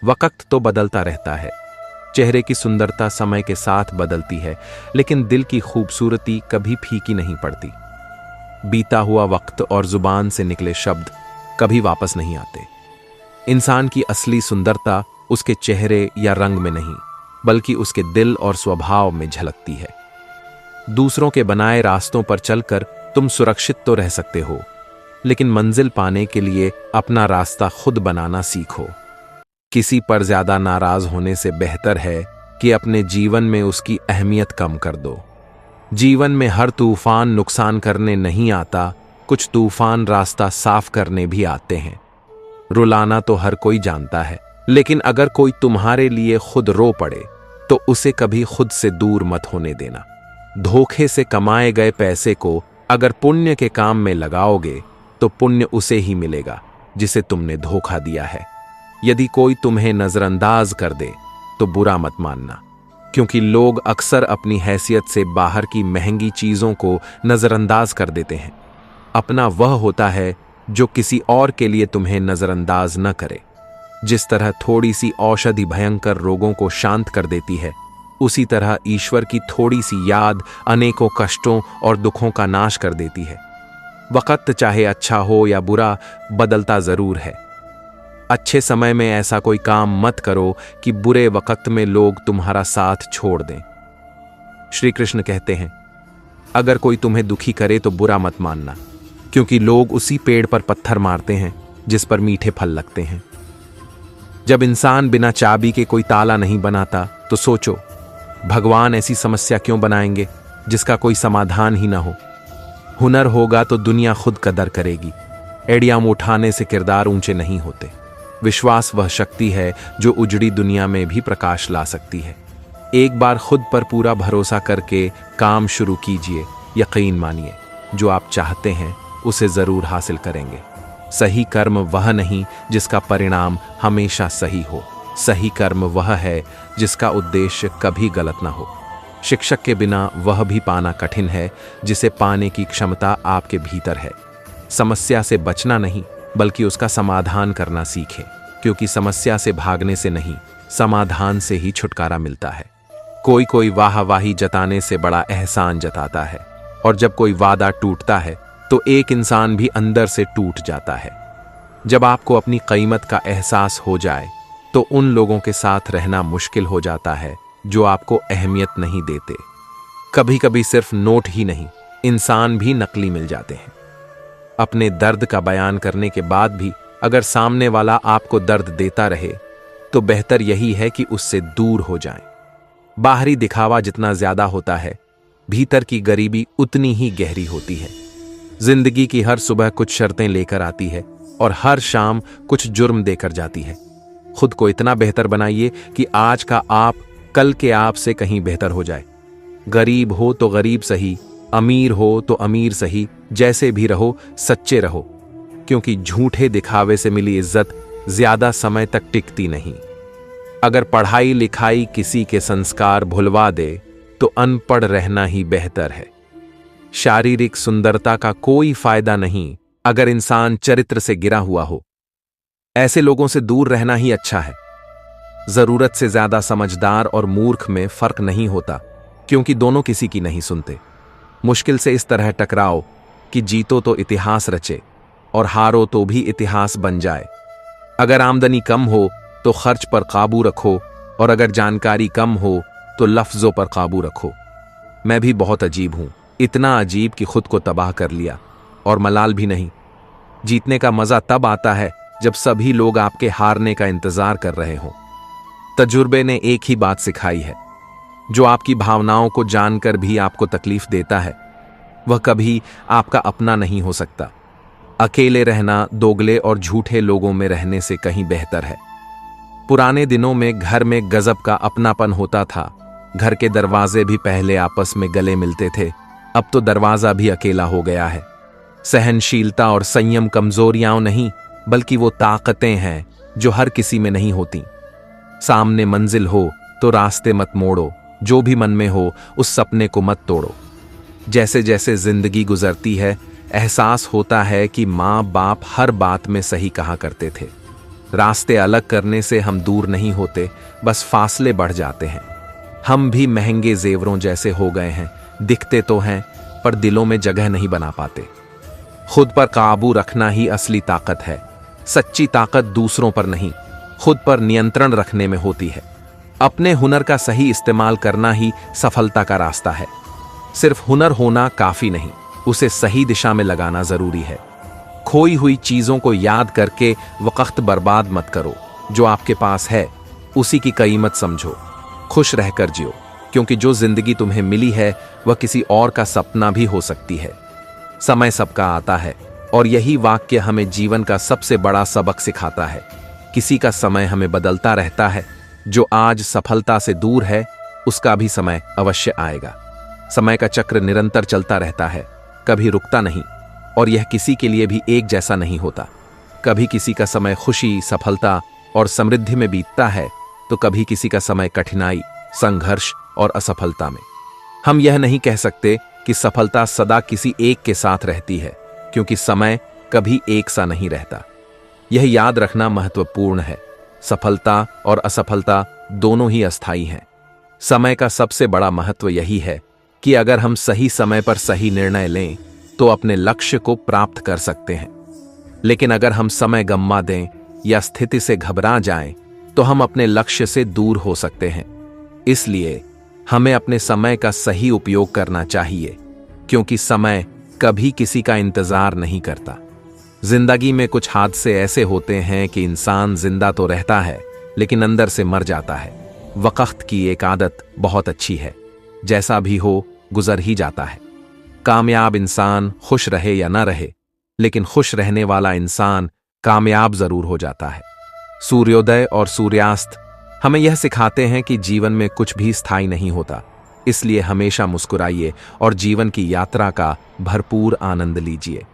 वक्त तो बदलता रहता है, चेहरे की सुंदरता समय के साथ बदलती है, लेकिन दिल की खूबसूरती कभी फीकी नहीं पड़ती। बीता हुआ वक्त और जुबान से निकले शब्द कभी वापस नहीं आते। इंसान की असली सुंदरता उसके चेहरे या रंग में नहीं, बल्कि उसके दिल और स्वभाव में झलकती है। दूसरों के बनाए रास्तों पर चलकर तुम सुरक्षित तो रह सकते हो, लेकिन मंजिल पाने के लिए अपना रास्ता खुद बनाना सीखो। किसी पर ज्यादा नाराज होने से बेहतर है कि अपने जीवन में उसकी अहमियत कम कर दो। जीवन में हर तूफान नुकसान करने नहीं आता, कुछ तूफान रास्ता साफ करने भी आते हैं। रुलाना तो हर कोई जानता है, लेकिन अगर कोई तुम्हारे लिए खुद रो पड़े तो उसे कभी खुद से दूर मत होने देना। धोखे से कमाए गए पैसे को अगर पुण्य के काम में लगाओगे तो पुण्य उसे ही मिलेगा, जिसे तुमने धोखा दिया है। यदि कोई तुम्हें नजरअंदाज कर दे तो बुरा मत मानना, क्योंकि लोग अक्सर अपनी हैसियत से बाहर की महंगी चीजों को नजरअंदाज कर देते हैं। अपना वह होता है जो किसी और के लिए तुम्हें नजरअंदाज न करे। जिस तरह थोड़ी सी औषधि भयंकर रोगों को शांत कर देती है, उसी तरह ईश्वर की थोड़ी सी याद अनेकों कष्टों और दुखों का नाश कर देती है। वक्त चाहे अच्छा हो या बुरा, बदलता जरूर है। अच्छे समय में ऐसा कोई काम मत करो कि बुरे वक्त में लोग तुम्हारा साथ छोड़ दें। श्री कृष्ण कहते हैं, अगर कोई तुम्हें दुखी करे तो बुरा मत मानना, क्योंकि लोग उसी पेड़ पर पत्थर मारते हैं जिस पर मीठे फल लगते हैं। जब इंसान बिना चाबी के कोई ताला नहीं बनाता तो सोचो, भगवान ऐसी समस्या क्यों बनाएंगे जिसका कोई समाधान ही ना हो। हुनर होगा तो दुनिया खुद कदर करेगी। एड़ियां उठाने से किरदार ऊंचे नहीं होते। विश्वास वह शक्ति है जो उजड़ी दुनिया में भी प्रकाश ला सकती है। एक बार खुद पर पूरा भरोसा करके काम शुरू कीजिए। यकीन मानिए, जो आप चाहते हैं उसे जरूर हासिल करेंगे। सही कर्म वह नहीं जिसका परिणाम हमेशा सही हो। सही कर्म वह है जिसका उद्देश्य कभी गलत ना हो। शिक्षक के बिना वह भी पाना कठिन है जिसे पाने की क्षमता आपके भीतर है। समस्या से बचना नहीं, बल्कि उसका समाधान करना सीखें, क्योंकि समस्या से भागने से नहीं, समाधान से ही छुटकारा मिलता है। कोई कोई वाहवाही जताने से बड़ा एहसान जताता है, और जब कोई वादा टूटता है तो एक इंसान भी अंदर से टूट जाता है। जब आपको अपनी कीमत का एहसास हो जाए तो उन लोगों के साथ रहना मुश्किल हो जाता है जो आपको अहमियत नहीं देते। कभी कभी सिर्फ नोट ही नहीं, इंसान भी नकली मिल जाते हैं। अपने दर्द का बयान करने के बाद भी अगर सामने वाला आपको दर्द देता रहे तो बेहतर यही है कि उससे दूर हो जाएं। बाहरी दिखावा जितना ज्यादा होता है, भीतर की गरीबी उतनी ही गहरी होती है। जिंदगी की हर सुबह कुछ शर्तें लेकर आती है और हर शाम कुछ जुर्म देकर जाती है। खुद को इतना बेहतर बनाइए कि आज का आप कल के आप से कहीं बेहतर हो जाए। गरीब हो तो गरीब सही, अमीर हो तो अमीर सही, जैसे भी रहो सच्चे रहो, क्योंकि झूठे दिखावे से मिली इज्जत ज्यादा समय तक टिकती नहीं। अगर पढ़ाई लिखाई किसी के संस्कार भुलवा दे तो अनपढ़ रहना ही बेहतर है। शारीरिक सुंदरता का कोई फायदा नहीं अगर इंसान चरित्र से गिरा हुआ हो। ऐसे लोगों से दूर रहना ही अच्छा है। जरूरत से ज्यादा समझदार और मूर्ख में फर्क नहीं होता, क्योंकि दोनों किसी की नहीं सुनते। मुश्किल से इस तरह टकराओ कि जीतो तो इतिहास रचे और हारो तो भी इतिहास बन जाए। अगर आमदनी कम हो तो खर्च पर काबू रखो, और अगर जानकारी कम हो तो लफ्जों पर काबू रखो। मैं भी बहुत अजीब हूं, इतना अजीब कि खुद को तबाह कर लिया, और मलाल भी नहीं। जीतने का मजा तब आता है जब सभी लोग आपके हारने का इंतजार कर रहे हों। तजुर्बे ने एक ही बात सिखाई है, जो आपकी भावनाओं को जानकर भी आपको तकलीफ देता है वह कभी आपका अपना नहीं हो सकता। अकेले रहना दोगले और झूठे लोगों में रहने से कहीं बेहतर है। पुराने दिनों में घर में गजब का अपनापन होता था। घर के दरवाजे भी पहले आपस में गले मिलते थे, अब तो दरवाजा भी अकेला हो गया है। सहनशीलता और संयम कमजोरियां नहीं, बल्कि वो ताकतें हैं जो हर किसी में नहीं होती। सामने मंजिल हो तो रास्ते मत मोड़ो, जो भी मन में हो उस सपने को मत तोड़ो। जैसे जैसे जिंदगी गुजरती है, एहसास होता है कि माँ बाप हर बात में सही कहा करते थे। रास्ते अलग करने से हम दूर नहीं होते, बस फासले बढ़ जाते हैं। हम भी महंगे जेवरों जैसे हो गए हैं, दिखते तो हैं पर दिलों में जगह नहीं बना पाते। खुद पर काबू रखना ही असली ताकत है। सच्ची ताकत दूसरों पर नहीं, खुद पर नियंत्रण रखने में होती है। अपने हुनर का सही इस्तेमाल करना ही सफलता का रास्ता है। सिर्फ हुनर होना काफी नहीं, उसे सही दिशा में लगाना जरूरी है। खोई हुई चीजों को याद करके वक्त बर्बाद मत करो। जो आपके पास है उसी की कीमत समझो। खुश रहकर जियो, क्योंकि जो जिंदगी तुम्हें मिली है वह किसी और का सपना भी हो सकती है। समय सबका आता है, और यही वाक्य हमें जीवन का सबसे बड़ा सबक सिखाता है। किसी का समय हमें बदलता रहता है। जो आज सफलता से दूर है उसका भी समय अवश्य आएगा। समय का चक्र निरंतर चलता रहता है, कभी रुकता नहीं, और यह किसी के लिए भी एक जैसा नहीं होता। कभी किसी का समय खुशी, सफलता और समृद्धि में बीतता है, तो कभी किसी का समय कठिनाई, संघर्ष और असफलता में। हम यह नहीं कह सकते कि सफलता सदा किसी एक के साथ रहती है, क्योंकि समय कभी एक सा नहीं रहता। यह याद रखना महत्वपूर्ण है, सफलता और असफलता दोनों ही अस्थायी हैं। समय का सबसे बड़ा महत्व यही है कि अगर हम सही समय पर सही निर्णय लें तो अपने लक्ष्य को प्राप्त कर सकते हैं, लेकिन अगर हम समय गंवा दें या स्थिति से घबरा जाएं तो हम अपने लक्ष्य से दूर हो सकते हैं। इसलिए हमें अपने समय का सही उपयोग करना चाहिए, क्योंकि समय कभी किसी का इंतजार नहीं करता। जिंदगी में कुछ हादसे ऐसे होते हैं कि इंसान जिंदा तो रहता है लेकिन अंदर से मर जाता है। वक्त की एक आदत बहुत अच्छी है, जैसा भी हो गुजर ही जाता है। कामयाब इंसान खुश रहे या ना रहे, लेकिन खुश रहने वाला इंसान कामयाब जरूर हो जाता है। सूर्योदय और सूर्यास्त हमें यह सिखाते हैं कि जीवन में कुछ भी स्थायी नहीं होता, इसलिए हमेशा मुस्कुराइए और जीवन की यात्रा का भरपूर आनंद लीजिए।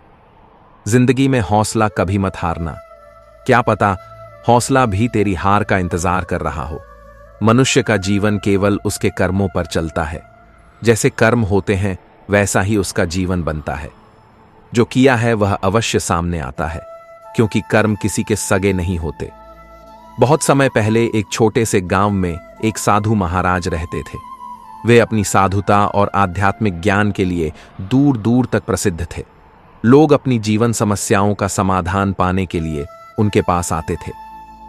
जिंदगी में हौसला कभी मत हारना, क्या पता हौसला भी तेरी हार का इंतजार कर रहा हो। मनुष्य का जीवन केवल उसके कर्मों पर चलता है। जैसे कर्म होते हैं वैसा ही उसका जीवन बनता है। जो किया है वह अवश्य सामने आता है, क्योंकि कर्म किसी के सगे नहीं होते। बहुत समय पहले एक छोटे से गांव में एक साधु महाराज रहते थे। वे अपनी साधुता और आध्यात्मिक ज्ञान के लिए दूर दूर तक प्रसिद्ध थे। लोग अपनी जीवन समस्याओं का समाधान पाने के लिए उनके पास आते थे।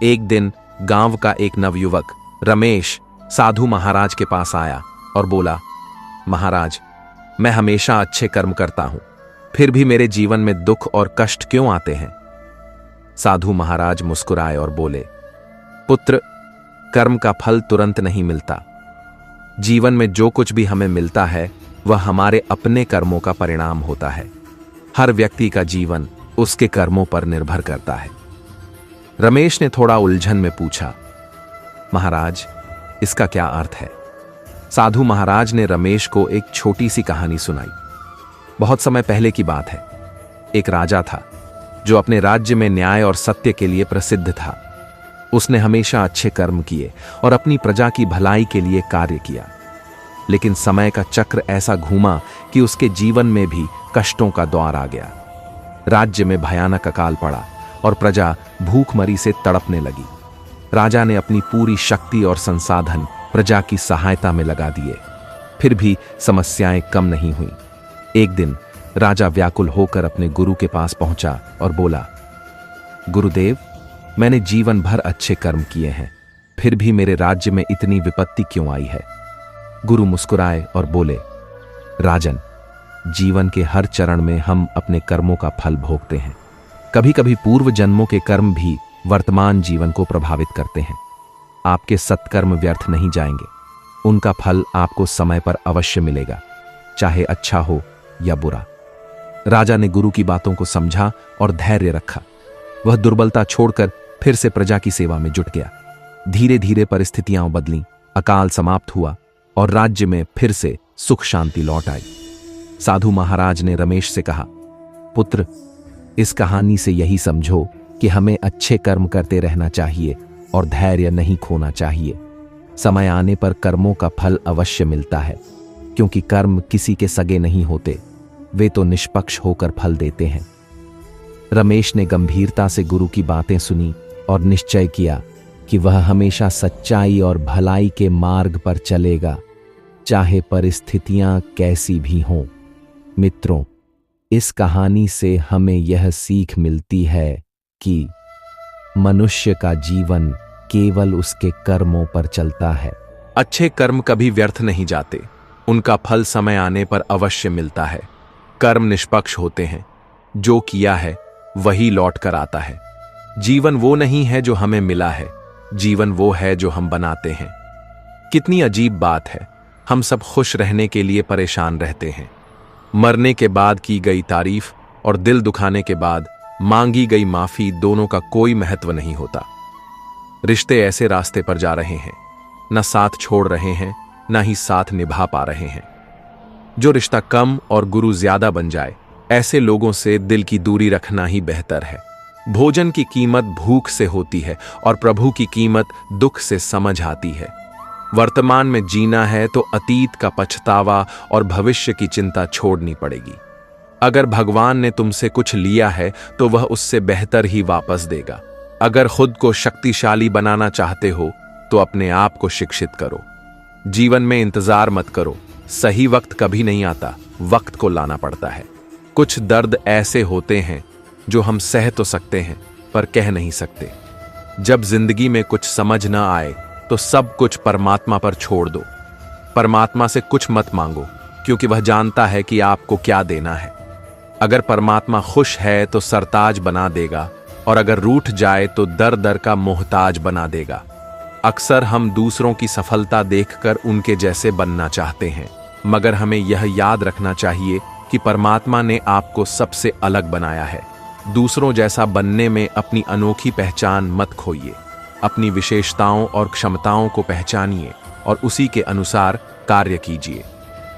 एक दिन गांव का एक नवयुवक रमेश साधु महाराज के पास आया और बोला, महाराज, मैं हमेशा अच्छे कर्म करता हूं, फिर भी मेरे जीवन में दुख और कष्ट क्यों आते हैं? साधु महाराज मुस्कुराए और बोले, पुत्र, कर्म का फल तुरंत नहीं मिलता। जीवन में जो कुछ भी हमें मिलता है वह हमारे अपने कर्मों का परिणाम होता है। हर व्यक्ति का जीवन उसके कर्मों पर निर्भर करता है। रमेश ने थोड़ा उलझन में पूछा, महाराज, इसका क्या अर्थ है? साधु महाराज ने रमेश को एक छोटी सी कहानी सुनाई। बहुत समय पहले की बात है। एक राजा था जो अपने राज्य में न्याय और सत्य के लिए प्रसिद्ध था। उसने हमेशा अच्छे कर्म किए और अपनी प्रजा की भलाई के लिए कार्य किया। लेकिन समय का चक्र ऐसा घूमा कि उसके जीवन में भी कष्टों का दौर आ गया। राज्य में भयानक अकाल पड़ा और प्रजा भूखमरी से तड़पने लगी। राजा ने अपनी पूरी शक्ति और संसाधन प्रजा की सहायता में लगा दिए, फिर भी समस्याएं कम नहीं हुई। एक दिन राजा व्याकुल होकर अपने गुरु के पास पहुंचा और बोला, गुरुदेव, मैंने जीवन भर अच्छे कर्म किए हैं, फिर भी मेरे राज्य में इतनी विपत्ति क्यों आई है? गुरु मुस्कुराए और बोले, राजन, जीवन के हर चरण में हम अपने कर्मों का फल भोगते हैं। कभी कभी पूर्व जन्मों के कर्म भी वर्तमान जीवन को प्रभावित करते हैं। आपके सत्कर्म व्यर्थ नहीं जाएंगे, उनका फल आपको समय पर अवश्य मिलेगा, चाहे अच्छा हो या बुरा। राजा ने गुरु की बातों को समझा और धैर्य रखा। वह दुर्बलता छोड़कर फिर से प्रजा की सेवा में जुट गया। धीरे धीरे परिस्थितियां बदलीं, अकाल समाप्त हुआ और राज्य में फिर से सुख शांति लौट आई। साधु महाराज ने रमेश से कहा, पुत्र, इस कहानी से यही समझो कि हमें अच्छे कर्म करते रहना चाहिए और धैर्य नहीं खोना चाहिए। समय आने पर कर्मों का फल अवश्य मिलता है, क्योंकि कर्म किसी के सगे नहीं होते, वे तो निष्पक्ष होकर फल देते हैं। रमेश ने गंभीरता से गुरु की बातें सुनी और निश्चय किया कि वह हमेशा सच्चाई और भलाई के मार्ग पर चलेगा, चाहे परिस्थितियां कैसी भी हों। मित्रों, इस कहानी से हमें यह सीख मिलती है कि मनुष्य का जीवन केवल उसके कर्मों पर चलता है। अच्छे कर्म कभी व्यर्थ नहीं जाते, उनका फल समय आने पर अवश्य मिलता है। कर्म निष्पक्ष होते हैं, जो किया है वही लौट कर आता है। जीवन वो नहीं है जो हमें मिला है, जीवन वो है जो हम बनाते हैं। कितनी अजीब बात है, हम सब खुश रहने के लिए परेशान रहते हैं। मरने के बाद की गई तारीफ और दिल दुखाने के बाद मांगी गई माफी दोनों का कोई महत्व नहीं होता। रिश्ते ऐसे रास्ते पर जा रहे हैं, न साथ छोड़ रहे हैं, न ही साथ निभा पा रहे हैं। जो रिश्ता कम और गुरु ज्यादा बन जाए, ऐसे लोगों से दिल की दूरी रखना ही बेहतर है। भोजन की कीमत भूख से होती है और प्रभु की कीमत दुख से समझ आती है। वर्तमान में जीना है तो अतीत का पछतावा और भविष्य की चिंता छोड़नी पड़ेगी। अगर भगवान ने तुमसे कुछ लिया है तो वह उससे बेहतर ही वापस देगा। अगर खुद को शक्तिशाली बनाना चाहते हो तो अपने आप को शिक्षित करो। जीवन में इंतजार मत करो, सही वक्त कभी नहीं आता, वक्त को लाना पड़ता है। कुछ दर्द ऐसे होते हैं जो हम सह तो सकते हैं पर कह नहीं सकते। जब जिंदगी में कुछ समझ ना आए तो सब कुछ परमात्मा पर छोड़ दो। परमात्मा से कुछ मत मांगो क्योंकि वह जानता है कि आपको क्या देना है। अगर परमात्मा खुश है तो सरताज बना देगा और अगर रूठ जाए तो दर दर का मोहताज बना देगा। अक्सर हम दूसरों की सफलता देखकर उनके जैसे बनना चाहते हैं, मगर हमें यह याद रखना चाहिए कि परमात्मा ने आपको सबसे अलग बनाया है। दूसरों जैसा बनने में अपनी अनोखी पहचान मत खोइए। अपनी विशेषताओं और क्षमताओं को पहचानिए और उसी के अनुसार कार्य कीजिए।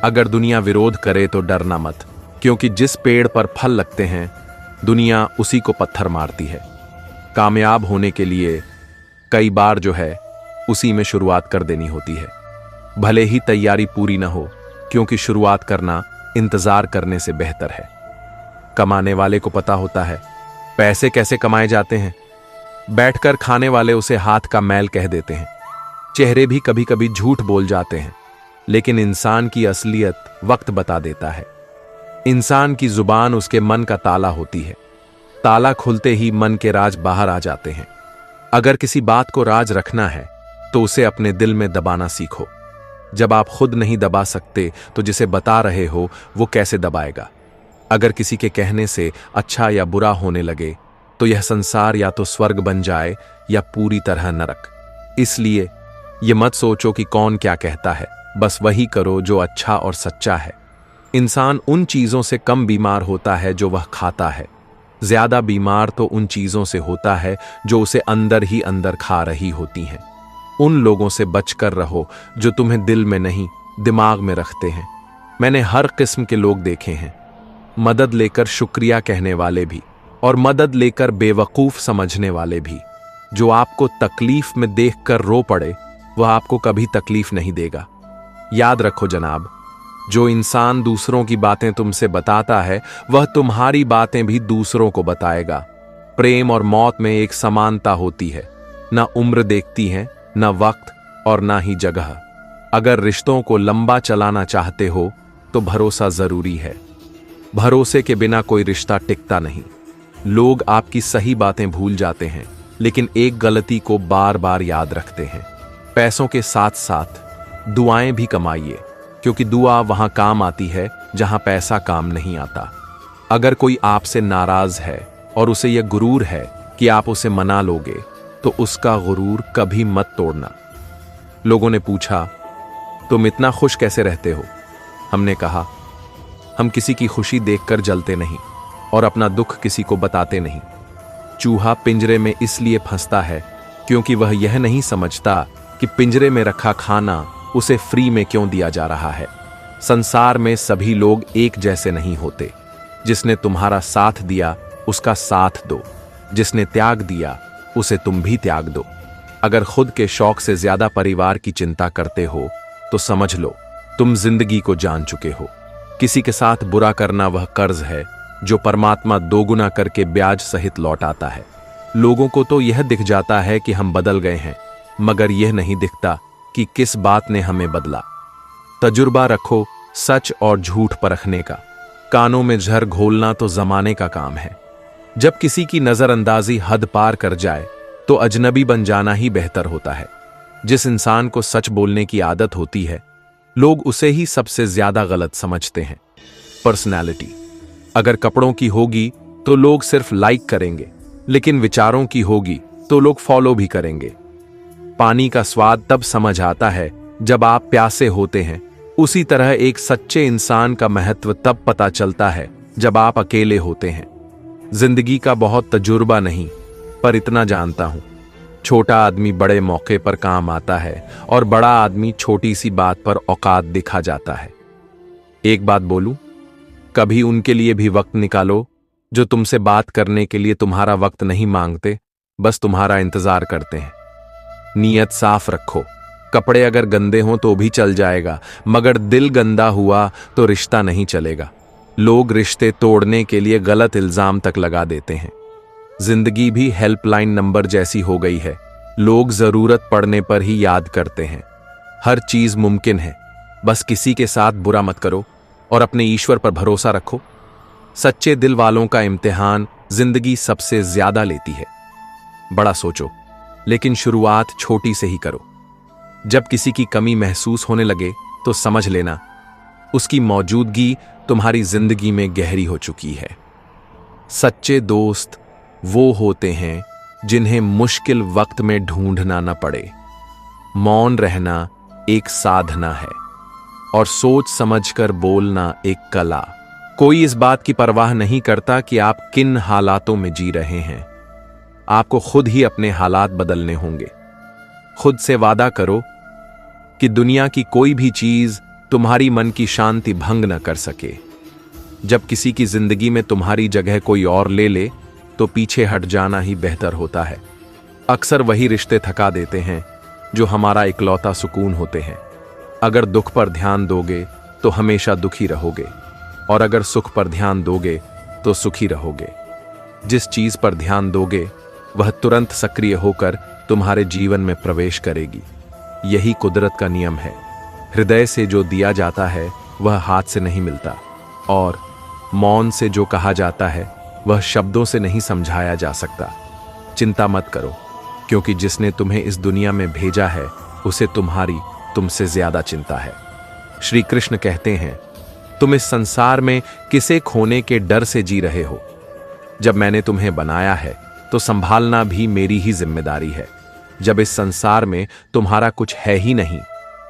अगर दुनिया विरोध करे तो डरना मत, क्योंकि जिस पेड़ पर फल लगते हैं दुनिया उसी को पत्थर मारती है। कामयाब होने के लिए कई बार जो है उसी में शुरुआत कर देनी होती है। भले ही तैयारी पूरी न हो, क्योंकि शुरुआत करना इंतजार करने से बेहतर है। कमाने वाले को पता होता है पैसे कैसे कमाए जाते हैं। बैठकर खाने वाले उसे हाथ का मैल कह देते हैं। चेहरे भी कभी कभी झूठ बोल जाते हैं, लेकिन इंसान की असलियत वक्त बता देता है। इंसान की जुबान उसके मन का ताला होती है। ताला खुलते ही मन के राज बाहर आ जाते हैं। अगर किसी बात को राज रखना है तो उसे अपने दिल में दबाना सीखो। जब आप खुद नहीं दबा सकते तो जिसे बता रहे हो वो कैसे दबाएगा। अगर किसी के कहने से अच्छा या बुरा होने लगे तो यह संसार या तो स्वर्ग बन जाए या पूरी तरह नरक। इसलिए ये मत सोचो कि कौन क्या कहता है, बस वही करो जो अच्छा और सच्चा है। इंसान उन चीजों से कम बीमार होता है जो वह खाता है। ज्यादा बीमार तो उन चीजों से होता है जो उसे अंदर ही अंदर खा रही होती हैं। उन लोगों से बचकर रहो जो तुम्हें दिल में नहीं दिमाग में रखते हैं। मैंने हर किस्म के लोग देखे हैं, मदद लेकर शुक्रिया कहने वाले भी और मदद लेकर बेवकूफ समझने वाले भी। जो आपको तकलीफ में देखकर रो पड़े वह आपको कभी तकलीफ नहीं देगा। याद रखो जनाब, जो इंसान दूसरों की बातें तुमसे बताता है वह तुम्हारी बातें भी दूसरों को बताएगा। प्रेम और मौत में एक समानता होती है, ना उम्र देखती है, ना वक्त और ना ही जगह। अगर रिश्तों को लंबा चलाना चाहते हो तो भरोसा जरूरी है। भरोसे के बिना कोई रिश्ता टिकता नहीं। लोग आपकी सही बातें भूल जाते हैं, लेकिन एक गलती को बार बार याद रखते हैं। पैसों के साथ साथ दुआएं भी कमाइए, क्योंकि दुआ वहां काम आती है जहां पैसा काम नहीं आता। अगर कोई आपसे नाराज है और उसे यह गुरूर है कि आप उसे मना लोगे तो उसका गुरूर कभी मत तोड़ना। लोगों ने पूछा, तुम इतना खुश कैसे रहते हो? हमने कहा, हम किसी की खुशी देखकर जलते नहीं और अपना दुख किसी को बताते नहीं। चूहा पिंजरे में इसलिए फंसता है क्योंकि वह यह नहीं समझता कि पिंजरे में रखा खाना उसे फ्री में क्यों दिया जा रहा है। संसार में सभी लोग एक जैसे नहीं होते। जिसने तुम्हारा साथ दिया उसका साथ दो, जिसने त्याग दिया उसे तुम भी त्याग दो। अगर खुद के शौक से ज्यादा परिवार की चिंता करते हो तो समझ लो तुम जिंदगी को जान चुके हो। किसी के साथ बुरा करना वह कर्ज है जो परमात्मा दोगुना करके ब्याज सहित लौटाता है। लोगों को तो यह दिख जाता है कि हम बदल गए हैं, मगर यह नहीं दिखता कि किस बात ने हमें बदला। तजुर्बा रखो सच और झूठ परखने का। कानों में जहर घोलना तो जमाने का काम है। जब किसी की नजरअंदाजी हद पार कर जाए तो अजनबी बन जाना ही बेहतर होता है। जिस इंसान को सच बोलने की आदत होती है लोग उसे ही सबसे ज्यादा गलत समझते हैं। पर्सनैलिटी अगर कपड़ों की होगी तो लोग सिर्फ लाइक करेंगे, लेकिन विचारों की होगी तो लोग फॉलो भी करेंगे। पानी का स्वाद तब समझ आता है जब आप प्यासे होते हैं, उसी तरह एक सच्चे इंसान का महत्व तब पता चलता है जब आप अकेले होते हैं। जिंदगी का बहुत तजुर्बा नहीं, पर इतना जानता हूं, छोटा आदमी बड़े मौके पर काम आता है और बड़ा आदमी छोटी सी बात पर औकात दिखा जाता है। एक बात बोलूं, कभी उनके लिए भी वक्त निकालो जो तुमसे बात करने के लिए तुम्हारा वक्त नहीं मांगते, बस तुम्हारा इंतजार करते हैं। नीयत साफ रखो। कपड़े अगर गंदे हों तो भी चल जाएगा, मगर दिल गंदा हुआ तो रिश्ता नहीं चलेगा। लोग रिश्ते तोड़ने के लिए गलत इल्जाम तक लगा देते हैं। जिंदगी भी हेल्पलाइन नंबर जैसी हो गई है। लोग जरूरत पड़ने पर ही याद करते हैं। हर चीज मुमकिन है, बस किसी के साथ बुरा मत करो और अपने ईश्वर पर भरोसा रखो। सच्चे दिल वालों का इम्तिहान जिंदगी सबसे ज्यादा लेती है। बड़ा सोचो, लेकिन शुरुआत छोटी से ही करो। जब किसी की कमी महसूस होने लगे तो समझ लेना उसकी मौजूदगी तुम्हारी जिंदगी में गहरी हो चुकी है। सच्चे दोस्त वो होते हैं जिन्हें मुश्किल वक्त में ढूंढना न पड़े। मौन रहना एक साधना है और सोच समझकर बोलना एक कला। कोई इस बात की परवाह नहीं करता कि आप किन हालातों में जी रहे हैं। आपको खुद ही अपने हालात बदलने होंगे। खुद से वादा करो कि दुनिया की कोई भी चीज तुम्हारी मन की शांति भंग न कर सके। जब किसी की जिंदगी में तुम्हारी जगह कोई और ले ले तो पीछे हट जाना ही बेहतर होता है। अक्सर वही रिश्ते थका देते हैं जो हमारा इकलौता सुकून होते हैं। अगर दुख पर ध्यान दोगे तो हमेशा दुखी रहोगे, और अगर सुख पर ध्यान दोगे तो सुखी रहोगे। जिस चीज पर ध्यान दोगे वह तुरंत सक्रिय होकर तुम्हारे जीवन में प्रवेश करेगी। यही कुदरत का नियम है। हृदय से जो दिया जाता है वह हाथ से नहीं मिलता, और मौन से जो कहा जाता है वह शब्दों से नहीं समझाया जा सकता। चिंता मत करो, क्योंकि जिसने तुम्हें इस दुनिया में भेजा है उसे तुम्हारी तुमसे ज्यादा चिंता है। श्री कृष्ण कहते हैं, तुम इस संसार में किसे खोने के डर से जी रहे हो। जब मैंने तुम्हें बनाया है तो संभालना भी मेरी ही जिम्मेदारी है। जब इस संसार में तुम्हारा कुछ है ही नहीं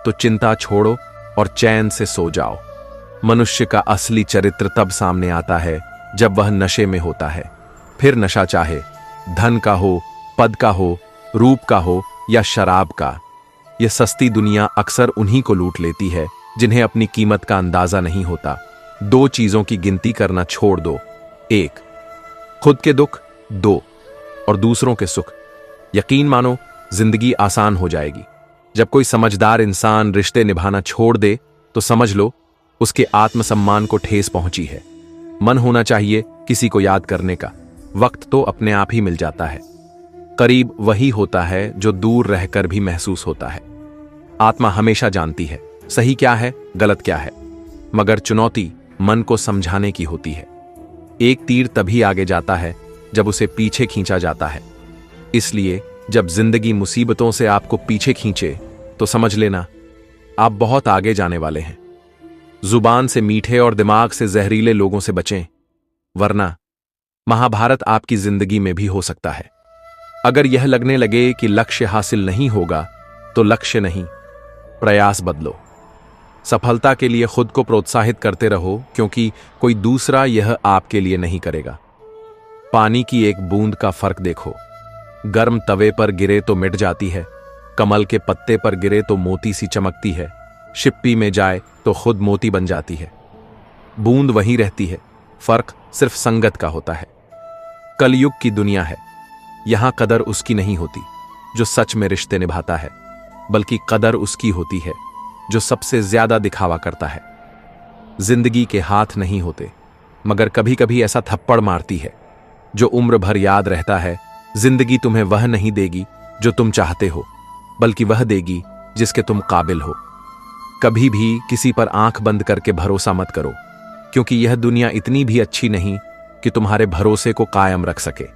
तो चिंता छोड़ो और चैन से सो जाओ। मनुष्य का असली चरित्र तब सामने आता है जब वह नशे में होता है। फिर नशा चाहे धन का हो, पद का हो, रूप का हो या शराब का। यह सस्ती दुनिया अक्सर उन्हीं को लूट लेती है जिन्हें अपनी कीमत का अंदाजा नहीं होता। दो चीजों की गिनती करना छोड़ दो, एक खुद के दुख, दो और दूसरों के सुख। यकीन मानो जिंदगी आसान हो जाएगी। जब कोई समझदार इंसान रिश्ते निभाना छोड़ दे तो समझ लो उसके आत्मसम्मान को ठेस पहुंची है। मन होना चाहिए किसी को याद करने का, वक्त तो अपने आप ही मिल जाता है। करीब वही होता है जो दूर रहकर भी महसूस होता है। आत्मा हमेशा जानती है सही क्या है, गलत क्या है, मगर चुनौती मन को समझाने की होती है। एक तीर तभी आगे जाता है जब उसे पीछे खींचा जाता है। इसलिए जब जिंदगी मुसीबतों से आपको पीछे खींचे तो समझ लेना आप बहुत आगे जाने वाले हैं। जुबान से मीठे और दिमाग से जहरीले लोगों से बचें, वरना महाभारत आपकी जिंदगी में भी हो सकता है। अगर यह लगने लगे कि लक्ष्य हासिल नहीं होगा तो लक्ष्य नहीं, प्रयास बदलो। सफलता के लिए खुद को प्रोत्साहित करते रहो, क्योंकि कोई दूसरा यह आपके लिए नहीं करेगा। पानी की एक बूंद का फर्क देखो। गर्म तवे पर गिरे तो मिट जाती है, कमल के पत्ते पर गिरे तो मोती सी चमकती है, शिप्पी में जाए तो खुद मोती बन जाती है। बूंद वहीं रहती है, फर्क सिर्फ संगत का होता है। कलयुग की दुनिया है, यहां कदर उसकी नहीं होती जो सच में रिश्ते निभाता है, बल्कि कदर उसकी होती है जो सबसे ज्यादा दिखावा करता है। जिंदगी के हाथ नहीं होते, मगर कभी कभी ऐसा थप्पड़ मारती है जो उम्र भर याद रहता है। जिंदगी तुम्हें वह नहीं देगी जो तुम चाहते हो, बल्कि वह देगी जिसके तुम काबिल हो। कभी भी किसी पर आंख बंद करके भरोसा मत करो, क्योंकि यह दुनिया इतनी भी अच्छी नहीं कि तुम्हारे भरोसे को कायम रख सके।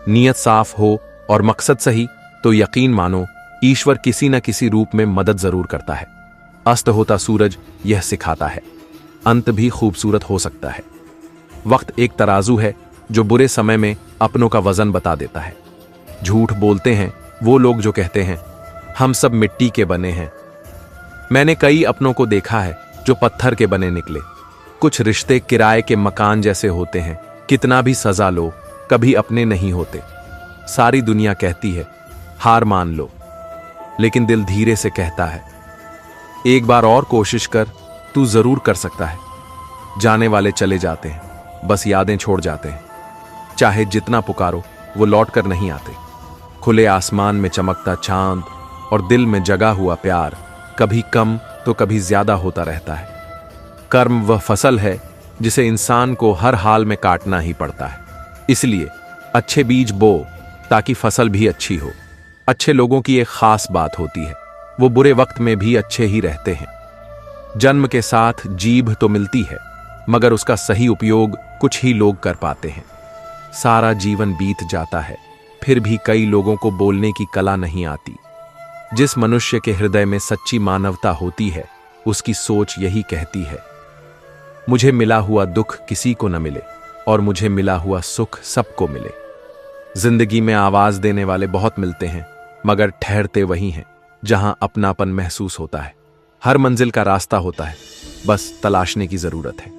नीयत साफ हो और मकसद सही तो यकीन मानो ईश्वर किसी न किसी रूप में मदद जरूर करता है। अस्त होता सूरज यह सिखाता है, अंत भी खूबसूरत हो सकता है। वक्त एक तराजू है जो बुरे समय में अपनों का वजन बता देता है। झूठ बोलते हैं वो लोग जो कहते हैं हम सब मिट्टी के बने हैं। मैंने कई अपनों को देखा है जो पत्थर के बने निकले। कुछ रिश्ते किराए के मकान जैसे होते हैं, कितना भी सजा लो कभी अपने नहीं होते। सारी दुनिया कहती है हार मान लो, लेकिन दिल धीरे से कहता है एक बार और कोशिश कर, तू जरूर कर सकता है। जाने वाले चले जाते हैं, बस यादें छोड़ जाते हैं। चाहे जितना पुकारो वो लौट कर नहीं आते। खुले आसमान में चमकता चांद और दिल में जगा हुआ प्यार कभी कम तो कभी ज्यादा होता रहता है। कर्म वह फसल है जिसे इंसान को हर हाल में काटना ही पड़ता है। इसलिए अच्छे बीज बो ताकि फसल भी अच्छी हो। अच्छे लोगों की एक खास बात होती है, वो बुरे वक्त में भी अच्छे ही रहते हैं। जन्म के साथ जीभ तो मिलती है, मगर उसका सही उपयोग कुछ ही लोग कर पाते हैं। सारा जीवन बीत जाता है, फिर भी कई लोगों को बोलने की कला नहीं आती। जिस मनुष्य के हृदय में सच्ची मानवता होती है, उसकी सोच यही कहती है, मुझे मिला हुआ दुख किसी को न मिले और मुझे मिला हुआ सुख सबको मिले। जिंदगी में आवाज देने वाले बहुत मिलते हैं, मगर ठहरते वही हैं जहां अपनापन महसूस होता है। हर मंजिल का रास्ता होता है, बस तलाशने की जरूरत है।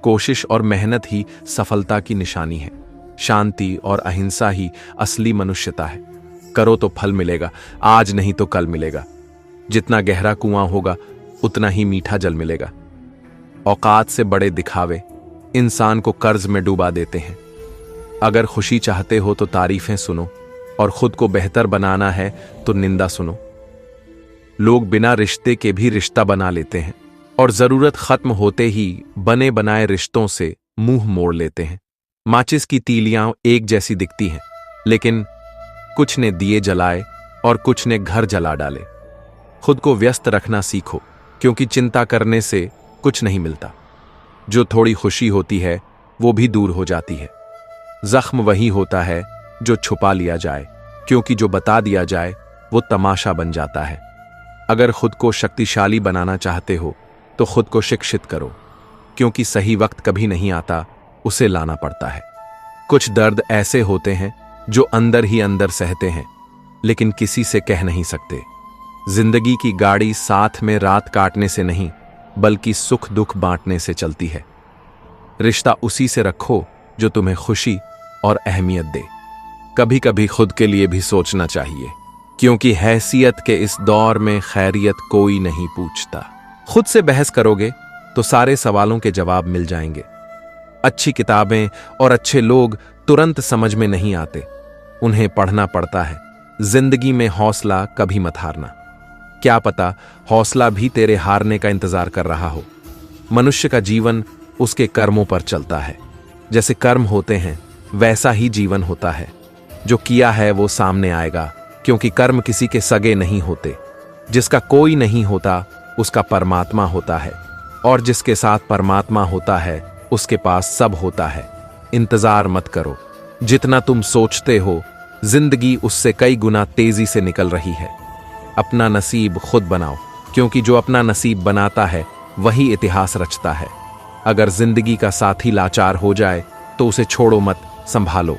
कोशिश और मेहनत ही सफलता की निशानी है। शांति और अहिंसा ही असली मनुष्यता है। करो तो फल मिलेगा, आज नहीं तो कल मिलेगा। जितना गहरा कुआं होगा उतना ही मीठा जल मिलेगा। औकात से बड़े दिखावे इंसान को कर्ज में डुबा देते हैं। अगर खुशी चाहते हो तो तारीफें सुनो, और खुद को बेहतर बनाना है तो निंदा सुनो। लोग बिना रिश्ते के भी रिश्ता बना लेते हैं और जरूरत खत्म होते ही बने बनाए रिश्तों से मुंह मोड़ लेते हैं। माचिस की तीलियां एक जैसी दिखती हैं, लेकिन कुछ ने दिए जलाए और कुछ ने घर जला डाले। खुद को व्यस्त रखना सीखो, क्योंकि चिंता करने से कुछ नहीं मिलता। जो थोड़ी खुशी होती है वो भी दूर हो जाती है। जख्म वही होता है जो छुपा लिया जाए, क्योंकि जो बता दिया जाए वो तमाशा बन जाता है। अगर खुद को शक्तिशाली बनाना चाहते हो तो खुद को शिक्षित करो, क्योंकि सही वक्त कभी नहीं आता, उसे लाना पड़ता है। कुछ दर्द ऐसे होते हैं जो अंदर ही अंदर सहते हैं, लेकिन किसी से कह नहीं सकते। जिंदगी की गाड़ी साथ में रात काटने से नहीं, बल्कि सुख दुख बांटने से चलती है। रिश्ता उसी से रखो जो तुम्हें खुशी और अहमियत दे। कभी कभी खुद के लिए भी सोचना चाहिए, क्योंकि हैसियत के इस दौर में खैरियत कोई नहीं पूछता। खुद से बहस करोगे तो सारे सवालों के जवाब मिल जाएंगे। अच्छी किताबें और अच्छे लोग तुरंत समझ में नहीं आते, उन्हें पढ़ना पड़ता है। जिंदगी में हौसला कभी मत हारना। क्या पता हौसला भी तेरे हारने का इंतजार कर रहा हो। मनुष्य का जीवन उसके कर्मों पर चलता है। जैसे कर्म होते हैं वैसा ही जीवन होता है। जो किया है वो सामने आएगा, क्योंकि कर्म किसी के सगे नहीं होते। जिसका कोई नहीं होता उसका परमात्मा होता है, और जिसके साथ परमात्मा होता है उसके पास सब होता है। इंतजार मत करो, जितना तुम सोचते हो जिंदगी उससे कई गुना तेजी से निकल रही है। अपना नसीब खुद बनाओ, क्योंकि जो अपना नसीब बनाता है वही इतिहास रचता है। अगर जिंदगी का साथी लाचार हो जाए तो उसे छोड़ो मत, संभालो।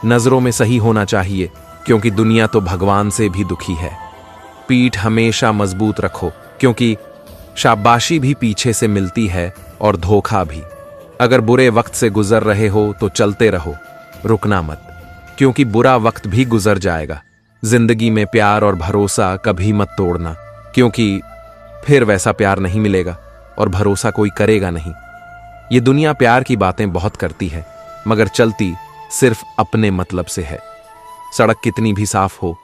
नजरों में सही होना चाहिए, क्योंकि दुनिया तो भगवान से भी दुखी है। पीठ हमेशा मजबूत रखो, क्योंकि शाबाशी भी पीछे से मिलती है और धोखा भी। अगर बुरे वक्त से गुजर रहे हो तो चलते रहो, रुकना मत, क्योंकि बुरा वक्त भी गुजर जाएगा। जिंदगी में प्यार और भरोसा कभी मत तोड़ना, क्योंकि फिर वैसा प्यार नहीं मिलेगा और भरोसा कोई करेगा नहीं। ये दुनिया प्यार की बातें बहुत करती है, मगर चलती सिर्फ अपने मतलब से है। सड़क कितनी भी साफ हो,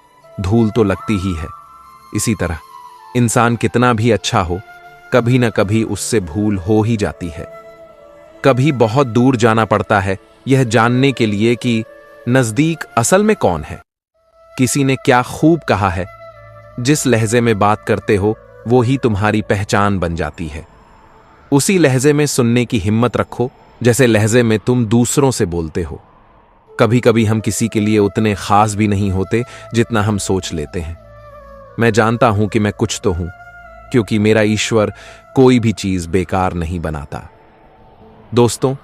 धूल तो लगती ही है। इसी तरह इंसान कितना भी अच्छा हो, कभी न कभी उससे भूल हो ही जाती है। कभी बहुत दूर जाना पड़ता है यह जानने के लिए कि नजदीक असल में कौन है। किसी ने क्या खूब कहा है, जिस लहजे में बात करते हो वो ही तुम्हारी पहचान बन जाती है। उसी लहजे में सुनने की हिम्मत रखो जैसे लहजे में तुम दूसरों से बोलते हो। कभी कभी हम किसी के लिए उतने खास भी नहीं होते जितना हम सोच लेते हैं। मैं जानता हूं कि मैं कुछ तो हूं, क्योंकि मेरा ईश्वर कोई भी चीज बेकार नहीं बनाता। दोस्तों,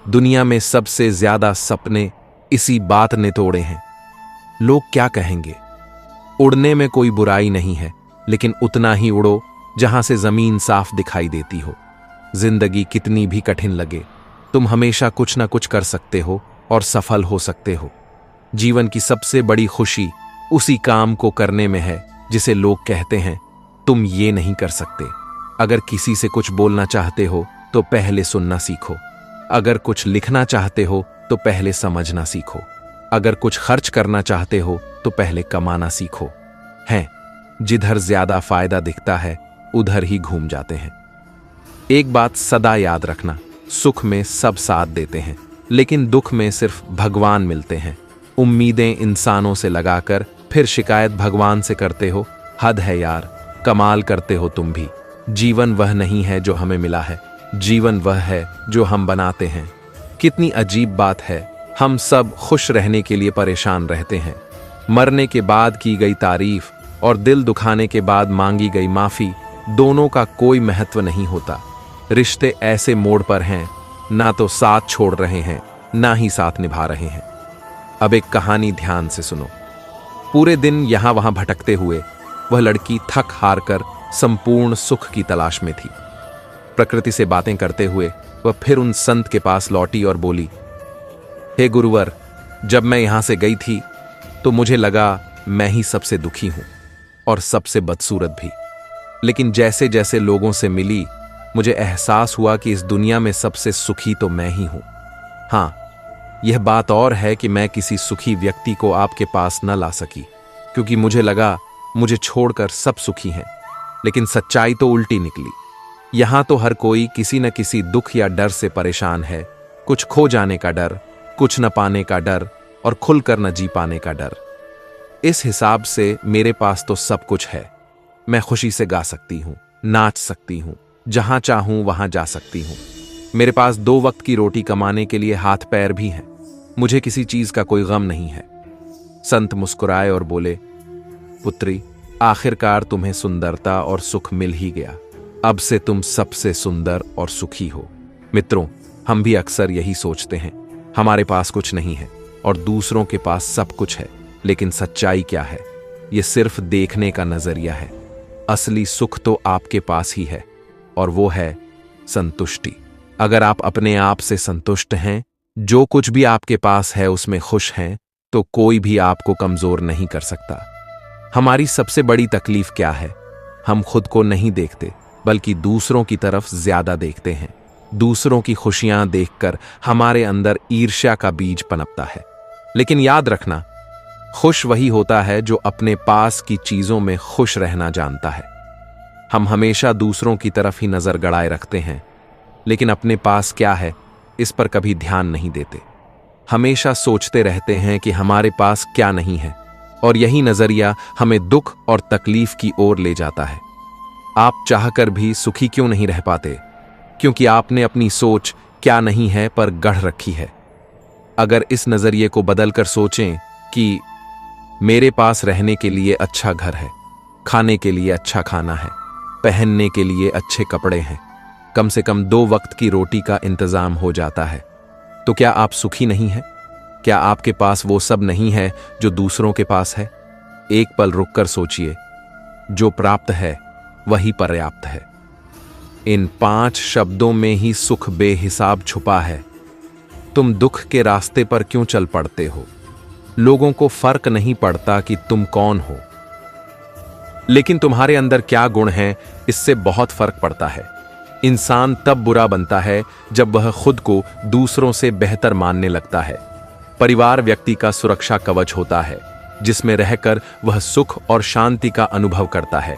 दुनिया में सबसे ज्यादा सपने इसी बात ने तोड़े हैं। लोग क्या कहेंगे? उड़ने में कोई बुराई नहीं है, लेकिन उतना ही उड़ो जहां से जमीन साफ दिखाई देती हो। जिंदगी कितनी भी कठिन लगे, तुम हमेशा कुछ ना कुछ कर सकते हो और सफल हो सकते हो। जीवन की सबसे बड़ी खुशी उसी काम को करने में है जिसे लोग कहते हैं तुम ये नहीं कर सकते। अगर किसी से कुछ बोलना चाहते हो तो पहले सुनना सीखो, अगर कुछ लिखना चाहते हो तो पहले समझना सीखो। अगर कुछ खर्च करना चाहते हो तो पहले कमाना सीखो। हैं, जिधर ज्यादा फायदा दिखता है उधर ही घूम जाते हैं। एक बात सदा याद रखना, सुख में सब साथ देते हैं, लेकिन दुख में सिर्फ भगवान मिलते हैं। उम्मीदें इंसानों से लगाकर फिर शिकायत भगवान से करते हो, हद है यार, कमाल करते हो तुम भी। जीवन वह नहीं है जो हमें मिला है, जीवन वह है जो हम बनाते हैं। कितनी अजीब बात है, हम सब खुश रहने के लिए परेशान रहते हैं। मरने के बाद की गई तारीफ और दिल दुखाने के बाद मांगी गई माफी, दोनों का कोई महत्व नहीं होता। रिश्ते ऐसे मोड़ पर हैं, ना तो साथ छोड़ रहे हैं ना ही साथ निभा रहे हैं। अब एक कहानी ध्यान से सुनो। पूरे दिन यहां वहां भटकते हुए वह लड़की थक हार कर संपूर्ण सुख की तलाश में थी। प्रकृति से बातें करते हुए वह फिर उन संत के पास लौटी और बोली, हे गुरुवर, जब मैं यहां से गई थी तो मुझे लगा मैं ही सबसे दुखी हूं और सबसे बदसूरत भी। लेकिन जैसे जैसे लोगों से मिली मुझे एहसास हुआ कि इस दुनिया में सबसे सुखी तो मैं ही हूं। हां, यह बात और है कि मैं किसी सुखी व्यक्ति को आपके पास न ला सकी, क्योंकि मुझे लगा मुझे छोड़कर सब सुखी हैं। लेकिन सच्चाई तो उल्टी निकली। यहां तो हर कोई किसी न किसी दुख या डर से परेशान है। कुछ खो जाने का डर, कुछ न पाने का डर और खुलकर न जी पाने का डर। इस हिसाब से मेरे पास तो सब कुछ है। मैं खुशी से गा सकती हूं, नाच सकती हूं, जहां चाहूं वहां जा सकती हूं। मेरे पास 2 वक्त की रोटी कमाने के लिए हाथ पैर भी हैं। मुझे किसी चीज का कोई गम नहीं है। संत मुस्कुराए और बोले, पुत्री, आखिरकार तुम्हें सुंदरता और सुख मिल ही गया। अब से तुम सबसे सुंदर और सुखी हो। मित्रों, हम भी अक्सर यही सोचते हैं, हमारे पास कुछ नहीं है और दूसरों के पास सब कुछ है। लेकिन सच्चाई क्या है? यह सिर्फ देखने का नजरिया है। असली सुख तो आपके पास ही है और वो है संतुष्टि। अगर आप अपने आप से संतुष्ट हैं, जो कुछ भी आपके पास है उसमें खुश हैं, तो कोई भी आपको कमजोर नहीं कर सकता। हमारी सबसे बड़ी तकलीफ क्या है? हम खुद को नहीं देखते, बल्कि दूसरों की तरफ ज्यादा देखते हैं। दूसरों की खुशियां देखकर हमारे अंदर ईर्ष्या का बीज पनपता है। लेकिन याद रखना, खुश वही होता है जो अपने पास की चीजों में खुश रहना जानता है। हम हमेशा दूसरों की तरफ ही नजर गड़ाए रखते हैं, लेकिन अपने पास क्या है इस पर कभी ध्यान नहीं देते। हमेशा सोचते रहते हैं कि हमारे पास क्या नहीं है, और यही नजरिया हमें दुख और तकलीफ की ओर ले जाता है। आप चाहकर भी सुखी क्यों नहीं रह पाते? क्योंकि आपने अपनी सोच क्या नहीं है पर गढ़ रखी है। अगर इस नजरिए को बदलकर सोचें कि मेरे पास रहने के लिए अच्छा घर है, खाने के लिए अच्छा खाना है, पहनने के लिए अच्छे कपड़े हैं, कम से कम 2 वक्त की रोटी का इंतजाम हो जाता है, तो क्या आप सुखी नहीं हैं? क्या आपके पास वो सब नहीं है जो दूसरों के पास है? एक पल रुककर सोचिए, जो प्राप्त है वही पर्याप्त है। इन 5 शब्दों में ही सुख बेहिसाब छुपा है। तुम दुख के रास्ते पर क्यों चल पड़ते हो? लोगों को फर्क नहीं पड़ता कि तुम कौन हो, लेकिन तुम्हारे अंदर क्या गुण है इससे बहुत फर्क पड़ता है। इंसान तब बुरा बनता है जब वह खुद को दूसरों से बेहतर मानने लगता है। परिवार व्यक्ति का सुरक्षा कवच होता है, जिसमें रहकर वह सुख और शांति का अनुभव करता है।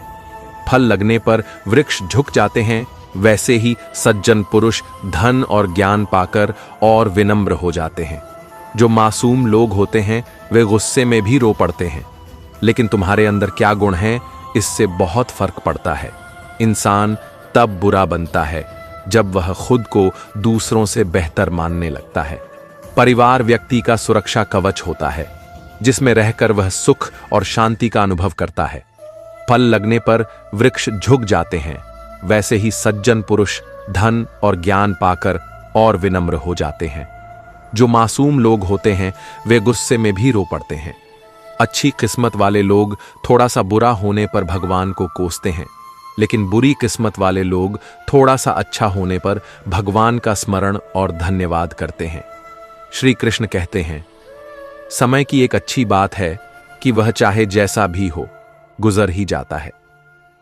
फल लगने पर वृक्ष झुक जाते हैं, वैसे ही सज्जन पुरुष धन और ज्ञान पाकर और विनम्र हो जाते हैं। जो मासूम लोग होते हैं वे गुस्से में भी रो पड़ते हैं, लेकिन तुम्हारे अंदर क्या गुण है इससे बहुत फर्क पड़ता है। इंसान तब बुरा बनता है जब वह खुद को दूसरों से बेहतर मानने लगता है। परिवार व्यक्ति का सुरक्षा कवच होता है, जिसमें रहकर वह सुख और शांति का अनुभव करता है। फल लगने पर वृक्ष झुक जाते हैं, वैसे ही सज्जन पुरुष धन और ज्ञान पाकर और विनम्र हो जाते हैं। जो मासूम लोग होते हैं वे गुस्से में भी रो पड़ते हैं। अच्छी किस्मत वाले लोग थोड़ा सा बुरा होने पर भगवान को कोसते हैं, लेकिन बुरी किस्मत वाले लोग थोड़ा सा अच्छा होने पर भगवान का स्मरण और धन्यवाद करते हैं। श्री कृष्ण कहते हैं, समय की एक अच्छी बात है कि वह चाहे जैसा भी हो गुजर ही जाता है।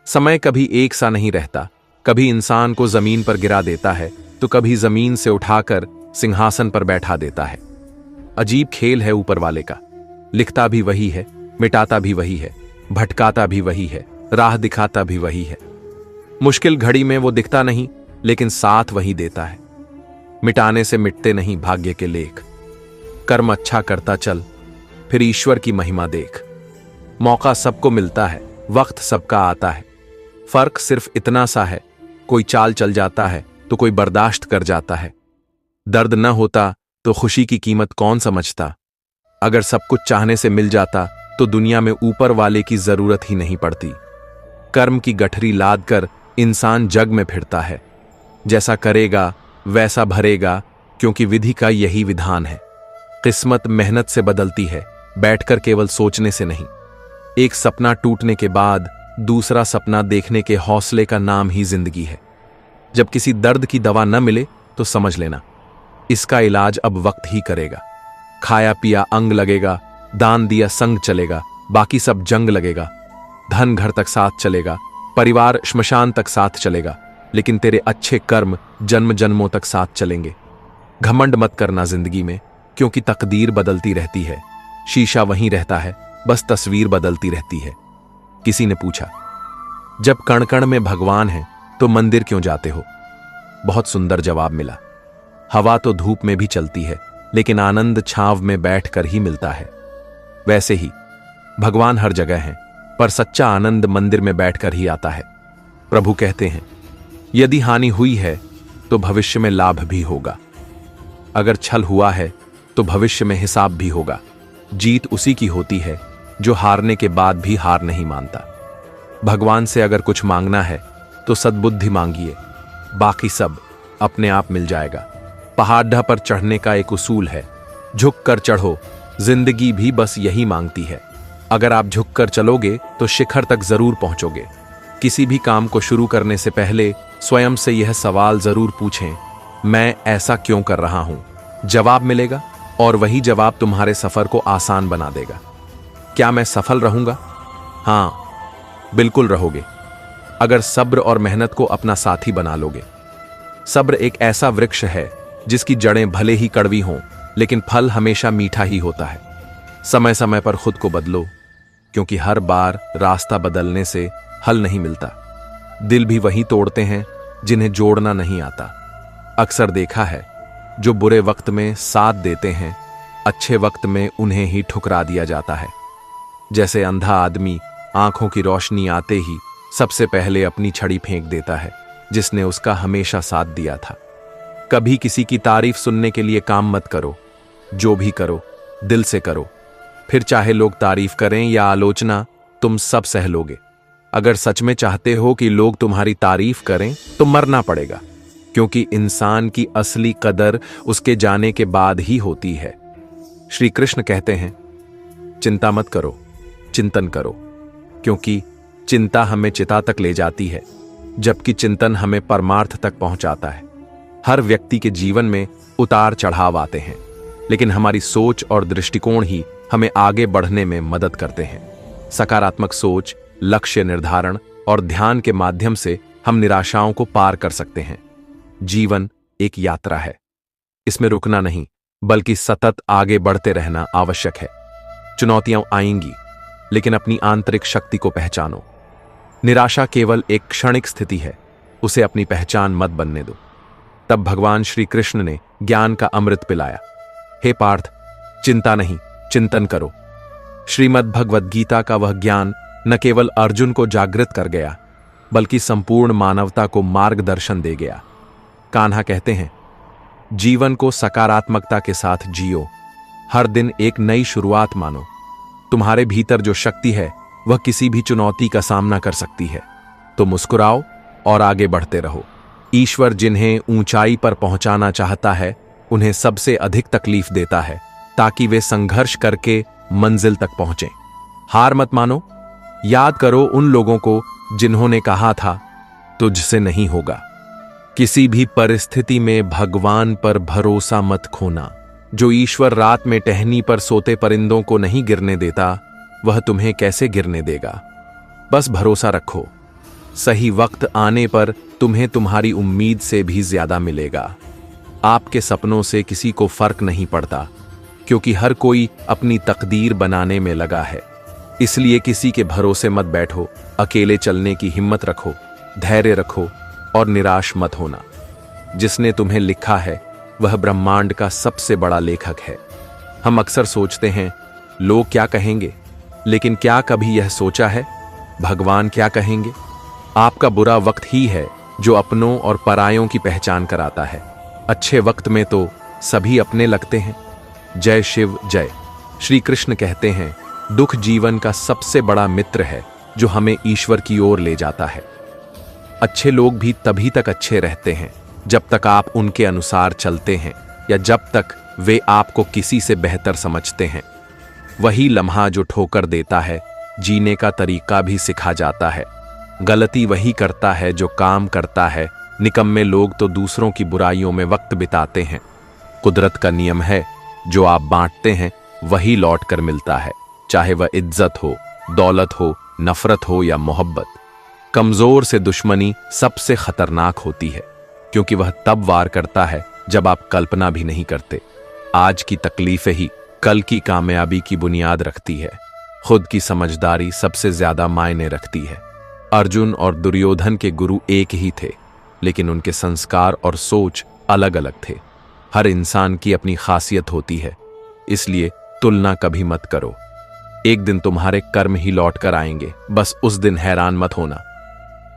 समय कभी एक सा नहीं रहता, कभी इंसान को जमीन पर गिरा देता है तो कभी जमीन से उठाकर सिंहासन पर बैठा देता है। अजीब खेल है ऊपर वाले का। लिखता भी वही है, मिटाता भी वही है, भटकाता भी वही है, राह दिखाता भी वही है। मुश्किल घड़ी में वो दिखता नहीं, लेकिन साथ वही देता है। मिटाने से मिटते नहीं भाग्य के लेख। कर्म अच्छा करता चल, फिर ईश्वर की महिमा देख। मौका सबको मिलता है, वक्त सबका आता है। फर्क सिर्फ इतना सा है, कोई चाल चल जाता है तो कोई बर्दाश्त कर जाता है। दर्द न होता तो खुशी की कीमत कौन समझता। अगर सब कुछ चाहने से मिल जाता तो दुनिया में ऊपर वाले की जरूरत ही नहीं पड़ती। कर्म की गठरी लाद कर इंसान जग में फिरता है। जैसा करेगा वैसा भरेगा, क्योंकि विधि का यही विधान है। किस्मत मेहनत से बदलती है, बैठकर केवल सोचने से नहीं। एक सपना टूटने के बाद दूसरा सपना देखने के हौसले का नाम ही जिंदगी है। जब किसी दर्द की दवा न मिले तो समझ लेना, इसका इलाज अब वक्त ही करेगा। खाया पिया अंग लगेगा, दान दिया संग चलेगा, बाकी सब जंग लगेगा। धन घर तक साथ चलेगा, परिवार श्मशान तक साथ चलेगा, लेकिन तेरे अच्छे कर्म जन्म जन्मों तक साथ चलेंगे। घमंड मत करना जिंदगी में, क्योंकि तकदीर बदलती रहती है। शीशा वहीं रहता है, बस तस्वीर बदलती रहती है। किसी ने पूछा, जब कण कण में भगवान है तो मंदिर क्यों जाते हो? बहुत सुंदर जवाब मिला, हवा तो धूप में भी चलती है, लेकिन आनंद छांव में बैठकर ही मिलता है। वैसे ही भगवान हर जगह हैं, पर सच्चा आनंद मंदिर में बैठकर ही आता है। प्रभु कहते हैं, यदि हानि हुई है तो भविष्य में लाभ भी होगा। अगर छल हुआ है तो भविष्य में हिसाब भी होगा। जीत उसी की होती है जो हारने के बाद भी हार नहीं मानता। भगवान से अगर कुछ मांगना है तो सद्बुद्धि मांगिए, बाकी सब अपने आप मिल जाएगा। पहाड़ पर चढ़ने का एक उसूल है, झुक कर चढ़ो। जिंदगी भी बस यही मांगती है। अगर आप झुक कर चलोगे तो शिखर तक जरूर पहुंचोगे। किसी भी काम को शुरू करने से पहले स्वयं से यह सवाल जरूर पूछें, मैं ऐसा क्यों कर रहा हूं? जवाब मिलेगा और वही जवाब तुम्हारे सफर को आसान बना देगा। क्या मैं सफल रहूंगा? हां, बिल्कुल रहोगे, अगर सब्र और मेहनत को अपना साथी बना लोगे। सब्र एक ऐसा वृक्ष है जिसकी जड़ें भले ही कड़वी हों, लेकिन फल हमेशा मीठा ही होता है। समय समय पर खुद को बदलो, क्योंकि हर बार रास्ता बदलने से हल नहीं मिलता। दिल भी वही तोड़ते हैं जिन्हें जोड़ना नहीं आता। अक्सर देखा है, जो बुरे वक्त में साथ देते हैं, अच्छे वक्त में उन्हें ही ठुकरा दिया जाता है। जैसे अंधा आदमी आंखों की रोशनी आते ही सबसे पहले अपनी छड़ी फेंक देता है, जिसने उसका हमेशा साथ दिया था। कभी किसी की तारीफ सुनने के लिए काम मत करो। जो भी करो दिल से करो, फिर चाहे लोग तारीफ करें या आलोचना, तुम सब सह लोगे। अगर सच में चाहते हो कि लोग तुम्हारी तारीफ करें तो मरना पड़ेगा, क्योंकि इंसान की असली कदर उसके जाने के बाद ही होती है। श्री कृष्ण कहते हैं, चिंता मत करो, चिंतन करो, क्योंकि चिंता हमें चिता तक ले जाती है, जबकि चिंतन हमें परमार्थ तक पहुंचाता है। हर व्यक्ति के जीवन में उतार चढ़ाव आते हैं, लेकिन हमारी सोच और दृष्टिकोण ही हमें आगे बढ़ने में मदद करते हैं। सकारात्मक सोच, लक्ष्य निर्धारण और ध्यान के माध्यम से हम निराशाओं को पार कर सकते हैं। जीवन एक यात्रा है, इसमें रुकना नहीं बल्कि सतत आगे बढ़ते रहना आवश्यक है। चुनौतियां आएंगी, लेकिन अपनी आंतरिक शक्ति को पहचानो। निराशा केवल एक क्षणिक स्थिति है, उसे अपनी पहचान मत बनने दो। तब भगवान श्री कृष्ण ने ज्ञान का अमृत पिलाया। हे पार्थ, चिंता नहीं, चिंतन करो। श्रीमद् भगवद गीता का वह ज्ञान न केवल अर्जुन को जागृत कर गया, बल्कि संपूर्ण मानवता को मार्गदर्शन दे गया। कान्हा कहते हैं, जीवन को सकारात्मकता के साथ जियो, हर दिन एक नई शुरुआत मानो। तुम्हारे भीतर जो शक्ति है वह किसी भी चुनौती का सामना कर सकती है। तो मुस्कुराओ और आगे बढ़ते रहो। ईश्वर जिन्हें ऊंचाई पर पहुंचाना चाहता है, उन्हें सबसे अधिक तकलीफ देता है, ताकि वे संघर्ष करके मंजिल तक पहुंचें। हार मत मानो। याद करो उन लोगों को जिन्होंने कहा था, तुझसे नहीं होगा। किसी भी परिस्थिति में भगवान पर भरोसा मत खोना। जो ईश्वर रात में टहनी पर सोते परिंदों को नहीं गिरने देता, वह तुम्हें कैसे गिरने देगा। बस भरोसा रखो, सही वक्त आने पर तुम्हें तुम्हारी उम्मीद से भी ज्यादा मिलेगा। आपके सपनों से किसी को फर्क नहीं पड़ता, क्योंकि हर कोई अपनी तकदीर बनाने में लगा है। इसलिए किसी के भरोसे मत बैठो, अकेले चलने की हिम्मत रखो, धैर्य रखो और निराश मत होना। जिसने तुम्हें लिखा है वह ब्रह्मांड का सबसे बड़ा लेखक है। हम अक्सर सोचते हैं लोग क्या कहेंगे, लेकिन क्या कभी यह सोचा है भगवान क्या कहेंगे? आपका बुरा वक्त ही है जो अपनों और परायों की पहचान कराता है। अच्छे वक्त में तो सभी अपने लगते हैं। जय शिव जय। श्री कृष्ण कहते हैं दुख जीवन का सबसे बड़ा मित्र है जो हमें ईश्वर की ओर ले जाता है। अच्छे लोग भी तभी तक अच्छे रहते हैं जब तक आप उनके अनुसार चलते हैं या जब तक वे आपको किसी से बेहतर समझते हैं। वही लम्हा जो ठोकर देता है जीने का तरीका भी सिखा जाता है। गलती वही करता है जो काम करता है। निकम्मे लोग तो दूसरों की बुराइयों में वक्त बिताते हैं। कुदरत का नियम है जो आप बांटते हैं वही लौट कर मिलता है, चाहे वह इज्जत हो, दौलत हो, नफरत हो या मोहब्बत। कमजोर से दुश्मनी सबसे खतरनाक होती है, क्योंकि वह तब वार करता है जब आप कल्पना भी नहीं करते। आज की तकलीफें ही कल की कामयाबी की बुनियाद रखती है। खुद की समझदारी सबसे ज्यादा मायने रखती है। अर्जुन और दुर्योधन के गुरु एक ही थे, लेकिन उनके संस्कार और सोच अलग अलग थे। हर इंसान की अपनी खासियत होती है, इसलिए तुलना कभी मत करो। एक दिन तुम्हारे कर्म ही लौट कर आएंगे, बस उस दिन हैरान मत होना।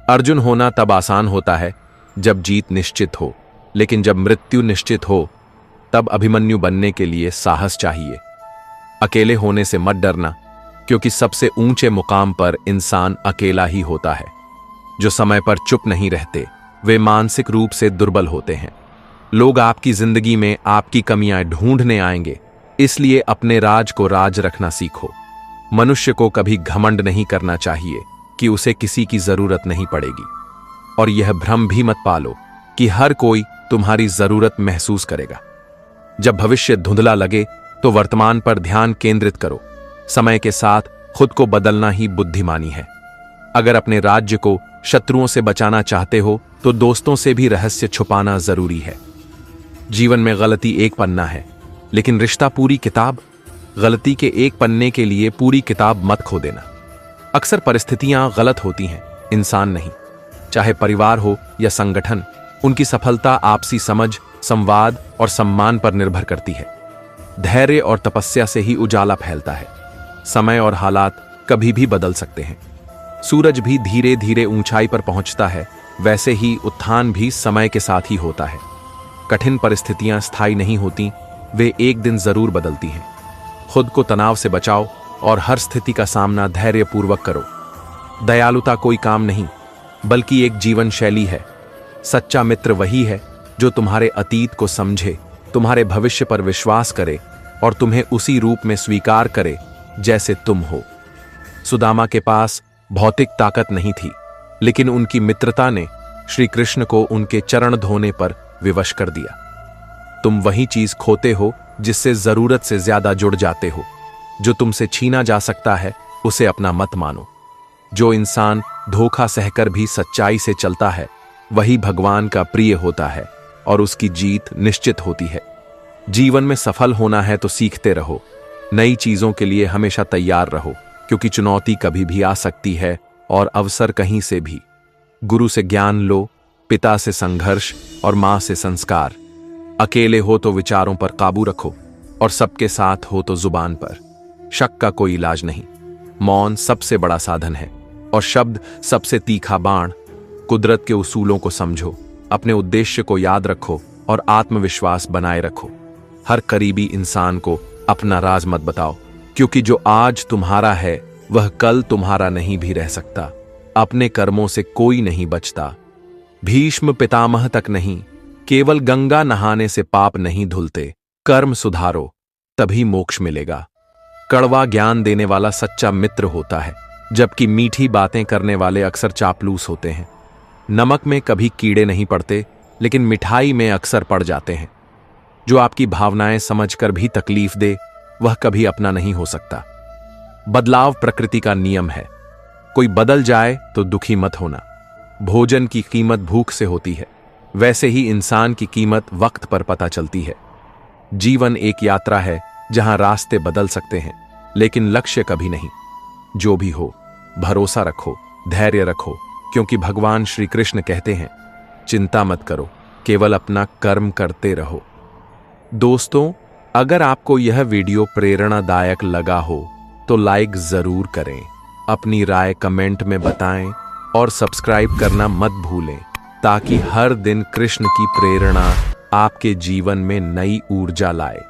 अर्जुन होना तब आसान होता है जब जीत निश्चित हो, लेकिन जब मृत्यु निश्चित हो तब अभिमन्यु बनने के लिए साहस चाहिए। अकेले होने से मत डरना, क्योंकि सबसे ऊंचे मुकाम पर इंसान अकेला ही होता है। जो समय पर चुप नहीं रहते वे मानसिक रूप से दुर्बल होते हैं। लोग आपकी जिंदगी में आपकी कमियां ढूंढने आएंगे, इसलिए अपने राज को राज रखना सीखो। मनुष्य को कभी घमंड नहीं करना चाहिए कि उसे किसी की जरूरत नहीं पड़ेगी, और यह भ्रम भी मत पालो कि हर कोई तुम्हारी जरूरत महसूस करेगा। जब भविष्य धुंधला लगे तो वर्तमान पर ध्यान केंद्रित करो। समय के साथ खुद को बदलना ही बुद्धिमानी है। अगर अपने राज्य को शत्रुओं से बचाना चाहते हो तो दोस्तों से भी रहस्य छुपाना जरूरी है। जीवन में गलती एक पन्ना है, लेकिन रिश्ता पूरी किताब। गलती के एक पन्ने के लिए पूरी किताब मत खो देना। अक्सर परिस्थितियां गलत होती हैं, इंसान नहीं। चाहे परिवार हो या संगठन, उनकी सफलता आपसी समझ, संवाद और सम्मान पर निर्भर करती है। धैर्य और तपस्या से ही उजाला फैलता है। समय और हालात कभी भी बदल सकते हैं। सूरज भी धीरे धीरे ऊंचाई पर पहुंचता है, वैसे ही उत्थान भी समय के साथ ही होता है। कठिन परिस्थितियां स्थायी नहीं होती, वे एक दिन जरूर बदलती हैं। खुद को तनाव से बचाओ और हर स्थिति का सामना धैर्यपूर्वक करो। दयालुता कोई काम नहीं, बल्कि एक जीवन शैली है। सच्चा मित्र वही है जो तुम्हारे अतीत को समझे, तुम्हारे भविष्य पर विश्वास करे और तुम्हें उसी रूप में स्वीकार करे जैसे तुम हो। सुदामा के पास भौतिक ताकत नहीं थी, लेकिन उनकी मित्रता ने श्री कृष्ण को उनके चरण धोने पर विवश कर दिया। तुम वही चीज खोते हो जिससे जरूरत से ज्यादा जुड़ जाते हो। जो तुमसे छीना जा सकता है उसे अपना मत मानो। जो इंसान धोखा सहकर भी सच्चाई से चलता है वही भगवान का प्रिय होता है और उसकी जीत निश्चित होती है। जीवन में सफल होना है तो सीखते रहो। नई चीजों के लिए हमेशा तैयार रहो, क्योंकि चुनौती कभी भी आ सकती है और अवसर कहीं से भी। गुरु से ज्ञान लो, पिता से संघर्ष और मां से संस्कार। अकेले हो तो विचारों पर काबू रखो और सबके साथ हो तो जुबान पर। शक का कोई इलाज नहीं। मौन सबसे बड़ा साधन है और शब्द सबसे तीखा बाण। कुदरत के उसूलों को समझो, अपने उद्देश्य को याद रखो और आत्मविश्वास बनाए रखो। हर करीबी इंसान को अपना राज मत बताओ, क्योंकि जो आज तुम्हारा है वह कल तुम्हारा नहीं भी रह सकता। अपने कर्मों से कोई नहीं बचता। भीष्म पितामह तक नहीं, केवल गंगा नहाने से पाप नहीं धुलते। कर्म सुधारो, तभी मोक्ष मिलेगा। कड़वा ज्ञान देने वाला सच्चा मित्र होता है, जबकि मीठी बातें करने वाले अक्सर चापलूस होते हैं। नमक में कभी कीड़े नहीं पड़ते, लेकिन मिठाई में अक्सर पड़ जाते हैं। जो आपकी भावनाएं समझकर भी तकलीफ दे, वह कभी अपना नहीं हो सकता। बदलाव प्रकृति का नियम है। कोई बदल जाए तो दुखी मत होना। भोजन की कीमत भूख से होती है, वैसे ही इंसान की कीमत वक्त पर पता चलती है। जीवन एक यात्रा है जहां रास्ते बदल सकते हैं, लेकिन लक्ष्य कभी नहीं। जो भी हो, भरोसा रखो, धैर्य रखो, क्योंकि भगवान श्री कृष्ण कहते हैं, चिंता मत करो, केवल अपना कर्म करते रहो। दोस्तों, अगर आपको यह वीडियो प्रेरणादायक लगा हो तो लाइक जरूर करें, अपनी राय कमेंट में बताएं और सब्सक्राइब करना मत भूलें, ताकि हर दिन कृष्ण की प्रेरणा आपके जीवन में नई ऊर्जा लाए।